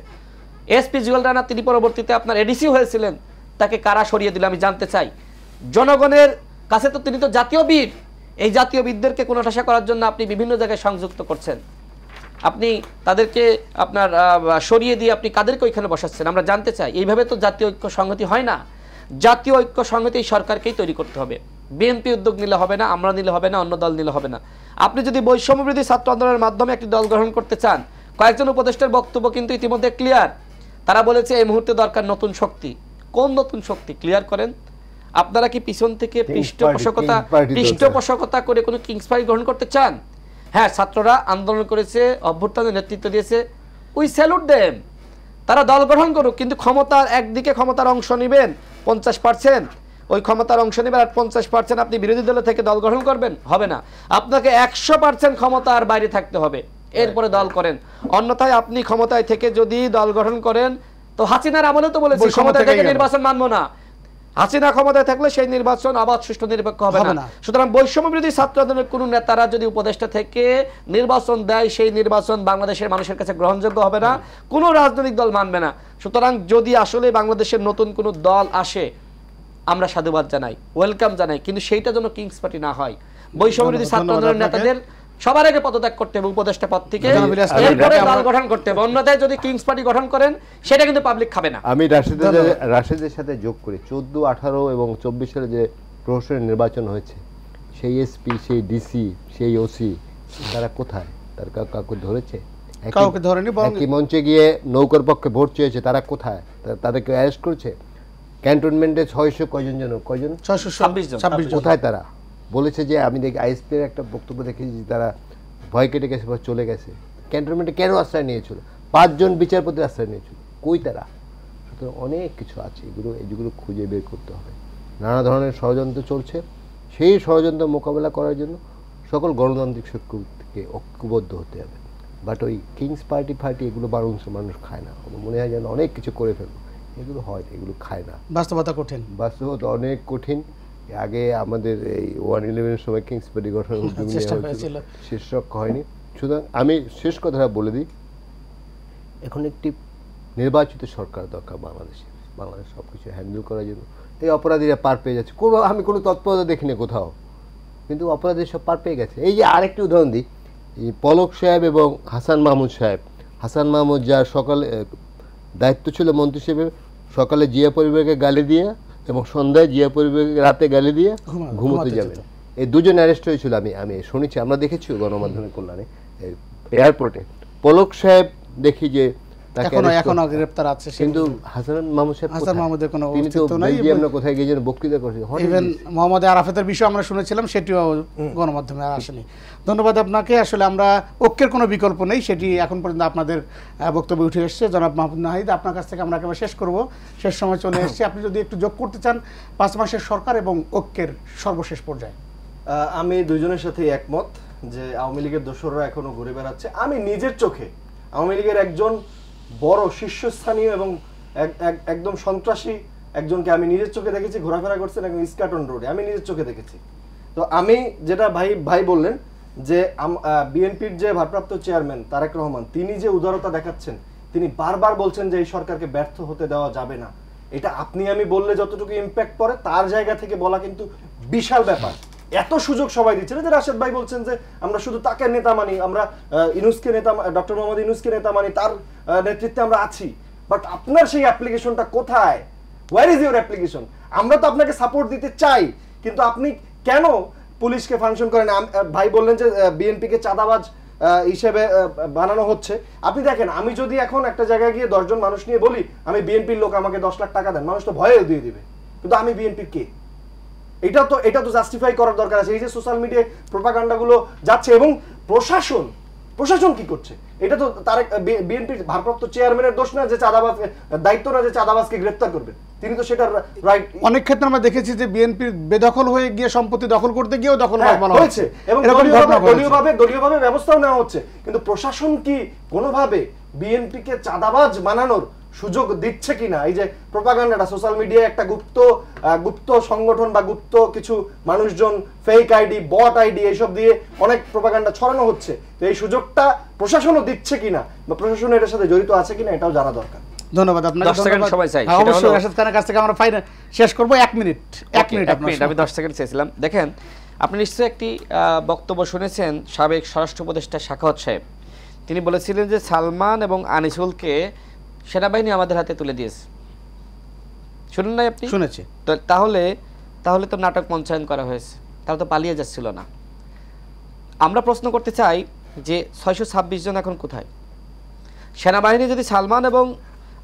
এসপি জুয়েল রানা তিনি পরবর্তীতে আপনার এডিসি হয়েছিলেন, তাকে কারা সরিয়ে দিল আমি জানতে চাই। জনগণের কাছে তো তিনি তো জাতীয় বীর, এই জাতীয় বীরদেরকে কোণঠাসা করার জন্য আপনি বিভিন্ন জায়গায় সংযুক্ত করছেন, আপনি তাদেরকে আপনার সরিয়ে দিয়ে আপনি কাদেরকে ওইখানে বসাচ্ছেন আমরা জানতে চাই। এইভাবে তো জাতীয় ঐক্য সংহতি হয় না। জাতীয় ঐক্য সংহতি এই সরকারকেই তৈরি করতে হবে। বিএনপি উদ্যোগ নিলে হবে না, আমরা নিলে হবে না, অন্য দল নিলে হবে না। আপনি যদি বৈষম্যবিরোধী ছাত্র আন্দোলনের মাধ্যমে একটি দল গ্রহণ করতে চান, কয়েকজন উপদেষ্টার বক্তব্য কিন্তু ইতিমধ্যে ক্লিয়ার। তারা বলেছে এই মুহূর্তে দরকার নতুন শক্তি। কোন নতুন শক্তি ক্লিয়ার করেন। আপনারা কি পিছন থেকে পৃষ্ঠপোষকতা করে কোনো কিংস পার্টি গ্রহণ করতে চান? হ্যাঁ, ছাত্ররা আন্দোলন করেছে, অভ্যুত্থানের নেতৃত্ব দিয়েছে, উই স্যালুট দেম। তারা দল গঠন করুক, কিন্তু ক্ষমতার একদিকে ক্ষমতার অংশ নেবেন 50%, ওই ক্ষমতার অংশ নেবেন, আর 50% আপনি বিরোধী দল থেকে দল গঠন করবেন, হবে না। আপনাকে 100% ক্ষমতার বাইরে থাকতে হবে, এরপরে দল করেন। অন্যথায় আপনি ক্ষমতায় থেকে যদি দল গঠন করেন, তো হাসিনার আমলে তো বলেছি ক্ষমতায় থেকে নির্বাচন মানবো না। হাসিনা ক্ষমতায় থাকলে সেই নির্বাচন আবার সুষ্ঠু নিরপেক্ষ হবে না। সুতরাং বৈষম্য বিরোধী ছাত্র আন্দোলনের কোন নেতারা যদি উপদেষ্টা থেকে নির্বাচন দেয়, সেই নির্বাচন বাংলাদেশের মানুষের কাছে গ্রহণযোগ্য হবে না, কোনো রাজনৈতিক দল মানবে না। সুতরাং যদি আসলে বাংলাদেশের নতুন কোনো দল আসে, আমরা সাধুবাদ জানাই, ওয়েলকাম জানাই, কিন্তু সেইটা যেন কিংস পার্টি না হয়। বৈষম্য বিরোধী ছাত্র আন্দোলনের নেতাদের সবার আগে পদত্যাগ করতে হবে উপদেষ্টা পদ থেকে, এরপরে দল গঠন করতে হবে। অন্যথায় যদি কিংস পার্টি গঠন করেন, সেটা কিন্তু পাবলিক খাবে না। আমি রাশেদের সাথে যোগ করি, 14, 18 এবং 24 সালে যে প্রহসনের নির্বাচন হয়েছে, সেই এসপি, সেই ডিসি, সেই ওসি, তারা কোথায়? তার কাউকে ধরেছে? কাউকে ধরেনি। একই মঞ্চে গিয়ে নৌকার পক্ষে ভোট চেয়েছে, তারা কোথায়? তাদেরকে অ্যারেস্ট করেছে। ক্যান্টনমেন্টে 600 কয়জন, 626 জন, কোথায় তারা? বলেছে যে আমি দেখি আইএসপির একটা বক্তব্য দেখেছি, তারা ভয় কেটে গেছে বা চলে গেছে। ক্যান্টনমেন্টে কেন আশ্রয় নিয়েছিল? 5 জন বিচারপতি আশ্রয় নিয়েছিল, কই তারা? সুতরাং অনেক কিছু আছে, এগুলো খুঁজে বের করতে হবে। নানা ধরনের ষড়যন্ত্র চলছে, সেই ষড়যন্ত্র মোকাবেলা করার জন্য সকল গণতান্ত্রিক শক্তিকে ঐক্যবদ্ধ হতে হবে। বাট ওই কিংস পার্টি এগুলো মানুষ খায় না। আমার মনে হয় যেন অনেক কিছু করে ফেলবো, এগুলো হয়, এগুলো খায় না। বাস্তবতা কঠিন, বাস্তবতা অনেক কঠিন। আগে আমাদের এই 111 সময় কিংস পার্টি গঠনের উদ্যোগ নেওয়া হয়েছিল, শীর্ষক হয়নি। সুতরাং আমি শেষ কথাটা বলে দিই, এখন একটি নির্বাচিত সরকার দরকার বাংলাদেশ সবকিছু হ্যান্ডেল করার জন্য। এই অপরাধীরা পার পেয়ে যাচ্ছে, আমি কোনো তৎপরতা দেখিনি কোথাও, কিন্তু অপরাধীরা সব পার পেয়ে গেছে। এই যে আরেকটি উদাহরণ দিই, এই পলক সাহেব এবং হাসান মাহমুদ সাহেব। হাসান মাহমুদ, যার সকালে দায়িত্ব ছিল মন্ত্রী হিসেবে, সকালে জিয়া পরিবারকে গালি দিয়ে এবং সন্ধ্যায় জিয়া পরিবারকে রাতে গালি দিয়ে ঘুমোতে যাবেন, এই দুজন অ্যারেস্ট হয়েছিল। আমি শুনেছি, আমরা দেখেছি গণমাধ্যমের কল্যাণে এয়ারপোর্টে। পলক সাহেব দেখি যে এখনো গ্রেফতার আছে, কিন্তু হাসান মাহমুদ সাহেব, হাসান মাহমুদের কোনো তিনি তো বেলজিয়ামে কোথায় গিয়ে বক্তৃতা করেছেন। ইভেন মোহাম্মদ আরাফাতের বিষয় আমরা শুনেছিলাম, সেটিও গণমাধ্যমে আর আসেনি। ধন্যবাদ আপনাকে। আসলে আমরা ঐক্যের কোনো বিকল্প নেই, সেটি এখন পর্যন্ত আপনাদের বক্তব্যে উঠে এসছে। জনাব মাহমুদ নাহিদ, আপনার কাছ থেকে আমরা একেবারে শেষ করব, শেষ সময় চলে এসছে। আপনি যদি একটু যোগ করতে চান 5 মাসের সরকার এবং ঐক্যের সর্বশেষ পর্যায়ে। আমি দুজনের সাথে একমত যে আওয়ামী লীগের দোসররা এখনো ঘুরে বেড়াচ্ছে। আমি নিজের চোখে আওয়ামী লীগের একজন বড় শীর্ষস্থানীয় এবং একদম সন্ত্রাসী একজনকে আমি নিজের চোখে দেখেছি, ঘোরাফেরা করছেন একদম ইস্কাটন রোডে, আমি নিজের চোখে দেখেছি। তো আমি যেটা ভাই বললেন যে বিএনপির যে ভারপ্রাপ্ত চেয়ারম্যান তারেক রহমান, তিনি যে উদারতা দেখাচ্ছেন, তিনি বারবার বলছেন যে এই সরকারকে ব্যর্থ হতে দেওয়া যাবে না। এটা আপনি আমি বললে যতটুকু ইম্প্যাক্ট পড়ে, তার জায়গা থেকে বলা কিন্তু বিশাল ব্যাপার। এত সুযোগ সবাই দিচ্ছে না, যে রাশেদ ভাই বলছেন যে আমরা শুধু তাকে নেতা মানি, আমরা ইউনূসকে নেতা, ডক্টর মোহাম্মদ ইউনূসকে নেতা মানি, তার নেতৃত্বে আমরা আছি। বাট আপনার সেই অ্যাপ্লিকেশনটা কোথায়? Where is your application? আমরা তো আপনাকে সাপোর্ট দিতে চাই, কিন্তু আপনি কেন পুলিশকে ফাংশন করেন? ভাই বললেন যে বিএনপিকে চাঁদাবাজ হিসেবে বানানো হচ্ছে। আপনি দেখেন, আমি যদি এখন একটা জায়গায় গিয়ে 10 জন মানুষ নিয়ে বলি আমি বিএনপির লোক, আমাকে 10 লাখ টাকা দেন, মানুষ তো ভয়ে দিয়ে দিবে। কিন্তু আমি বিএনপির কে? এটা তো জাস্টিফাই করার দরকার আছে। এই যে সোশ্যাল মিডিয়ায় প্রোপাগান্ডাগুলো যাচ্ছে, এবং প্রশাসন কি করছে, এটা তো তার বিএনপির ভারপ্রাপ্ত চেয়ারম্যানের দোষ না যে চাঁদাবাজ, দায়িত্ব না যে চাঁদাবাজকে গ্রেফতার করবে, তিনি তো সেটার রাইট। অনেক ক্ষেত্রে আমরা দেখেছি যে বিএনপির বেদখল হয়ে গিয়ে সম্পত্তি দখল করতে গিয়েও দখলবাজ বলা হয়েছে, এবং দলীয়ভাবে ব্যবস্থাও নেওয়া হচ্ছে। কিন্তু প্রশাসন কি কোনোভাবে বিএনপিকে চাঁদাবাজ বানানোর সুযোগ দিচ্ছে কিনা? এই যে প্রোপাগান্ডাটা সোশ্যাল মিডিয়ায় একটা গুপ্ত সংগঠন বা গুপ্ত কিছু মানুষজন, ফেক আইডি, বট আইডি, এইসব দিয়ে অনেক প্রোপাগান্ডা ছড়ানো হচ্ছে। তো এই সুযোগটা প্রশাসনও দিচ্ছে কিনা বা প্রশাসন এটার সাথে জড়িত আছে কিনা, এটাও জানা দরকার। ধন্যবাদ আপনাকে। 10 সেকেন্ড সময় চাই। হ্যাঁ, সেটা অবশ্যই হলো- রাশেদ খানের কাছ থেকে আমরা ফাইনাল শেষ করব। 1 মিনিট আপনার আমি 10 সেকেন্ড চেয়েছিলাম। দেখেন, আপনি নিশ্চয়ই একটি বক্তব্য শুনেছেন সাবেক স্বরাষ্ট্র উপদেষ্টা সাখাওয়াত সাহেব। তিনি বলেছিলেন যে সালমান এবং আনিসুলকে সেনাবাহিনী আমাদের হাতে তুলে দিয়েছে। শুনুন নাই আপনি? শুনেছি। তাহলে তো নাটক মঞ্চায়ন করা হয়েছে, তারা তো পালিয়ে যাচ্ছিল না। আমরা প্রশ্ন করতে চাই যে 626 জন এখন কোথায়? সেনাবাহিনী যদি সালমান এবং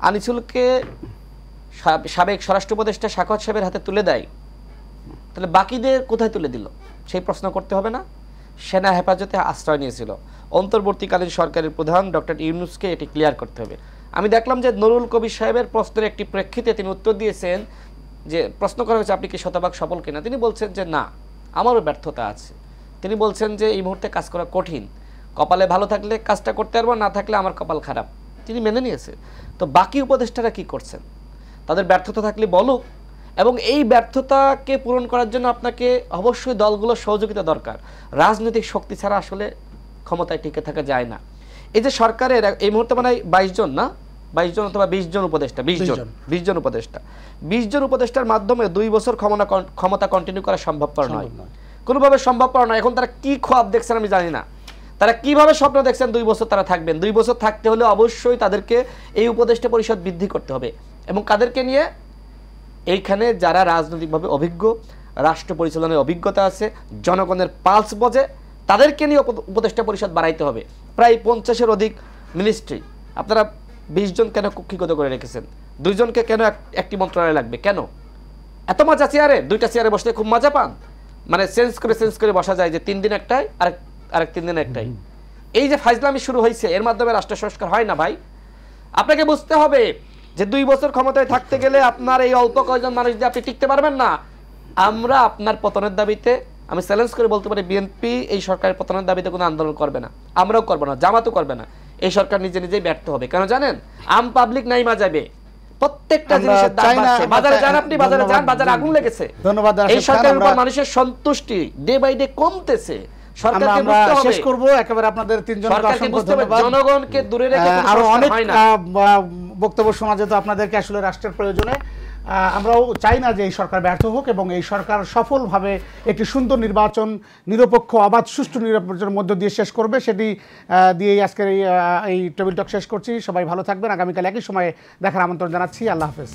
আনিসুলকে সাবেক স্বরাষ্ট্র উপদেষ্টা সাখাওয়াত সাহেবের হাতে তুলে দেয়, তাহলে বাকিদের কোথায় তুলে দিল সেই প্রশ্ন করতে হবে না? সেনা হেফাজতে আশ্রয় নিয়েছিল। অন্তর্বর্তীকালীন সরকারের প্রধান ডক্টর ইউনূসকে এটি ক্লিয়ার করতে হবে। আমি দেখলাম যে নুরুল কবির সাহেবের প্রশ্নের একটি প্রেক্ষিতে তিনি উত্তর দিয়েছেন যে প্রশ্ন করা হয়েছে আপনি কি শতভাগ সফল কিনা, তিনি বলছেন যে না, আমারও ব্যর্থতা আছে। তিনি বলছেন যে এই মুহূর্তে কাজ করা কঠিন, কপালে ভালো থাকলে কাজটা করতে পারবো, না থাকলে আমার কপাল খারাপ। তিনি মেনে নিয়েছে। তো বাকি উপদেষ্টারা কি করছেন? তাদের ব্যর্থতা থাকলে বলুক, এবং এই ব্যর্থতাকে পূরণ করার জন্য আপনাকে অবশ্যই দলগুলোর সহযোগিতা দরকার। রাজনৈতিক শক্তি ছাড়া আসলে ক্ষমতায় টিকে থাকা যায় না। এই যে সরকারের এই মুহূর্তে মানে 22 জন না, 22 জন অথবা 20 জন উপদেষ্টা, 20 জন উপদেষ্টা, 20 জন উপদেষ্টার মাধ্যমে 2 বছর ক্ষমতা কন্টিনিউ করা সম্ভবপর নয়, কোনোভাবে সম্ভবপর নয়। এখন তারা কি খোয়াব দেখছেন আমি জানি না, তারা কিভাবে স্বপ্ন দেখছেন 2 বছর তারা থাকবেন। 2 বছর থাকতে হলে অবশ্যই তাদেরকে এই উপদেষ্টা পরিষদ বৃদ্ধি করতে হবে, এবং কাদেরকে নিয়ে? এইখানে যারা রাজনৈতিকভাবে অভিজ্ঞ, রাষ্ট্র পরিচালনার অভিজ্ঞতা আছে, জনগণের পালস বোঝে, তাদেরকে নিয়ে উপদেষ্টা পরিষদ বাড়াইতে হবে। প্রায় 50-এর অধিক মিনিস্ট্রি, আপনারা 20 জন কেন কক্ষিগত করে রেখেছেন? 2 জনকে কেন একটি মন্ত্রণালয় লাগবে? কেন এত মজা চেয়ারে? 2টা চেয়ারে বসলে খুব মজা পান? মানে চেঞ্জ করে বসা যায় যে 3 দিন একটাই, আরেক 3 দিন একটাই। এই যে ফাইজলামি শুরু হয়েছে, এর মাধ্যমে রাষ্ট্র সংস্কার হয় না ভাই। আপনাকে বুঝতে হবে যে 2 বছর ক্ষমতায় থাকতে গেলে আপনার এই অল্প কয়েকজন মানুষ দিয়ে আপনি টিকতে পারবেন না। আমরা আপনার পতনের দাবিতে, আমি চ্যালেঞ্জ করে বলতে পারি, বিএনপি এই সরকারের পতনের দাবিতে কোনো আন্দোলন করবে না, আমরাও করবো না, জামাতও করবে না। এই সরকার নিজেই ব্যর্থ হবে। কেন জানেন? আম পাবলিক নাই মাজাবে, প্রত্যেকটা জিনিসের দাম বাড়ছে। বাজারে যান, আপনি বাজারে যান, বাজারে আগুন লেগেছে। ধন্যবাদ। এই সরকারের উপর মানুষের সন্তুষ্টি ডে বাই ডে কমতেছে। সরকারকে বুঝতে হবে, শেষ করব একেবারে আপনাদের তিনজনকে অসংখ্য ধন্যবাদ। জনগণকে দূরে রেখে আরো অনেক বক্তব্য শোনা যেত আপনাদেরকে, আসলে রাষ্ট্রের প্রয়োজনে। আমরাও চাই না যে এই সরকার ব্যর্থ হোক, এবং এই সরকার সফলভাবে একটি সুন্দর নির্বাচন, নিরপেক্ষ অবাধ সুষ্ঠু নির্বাচনের মধ্য দিয়ে শেষ করবে। সেটি দিয়েই আজকের এই টেবিল টক শেষ করছি। সবাই ভালো থাকবেন। আগামীকাল একই সময়ে দেখার আমন্ত্রণ জানাচ্ছি। আল্লাহ হাফেজ।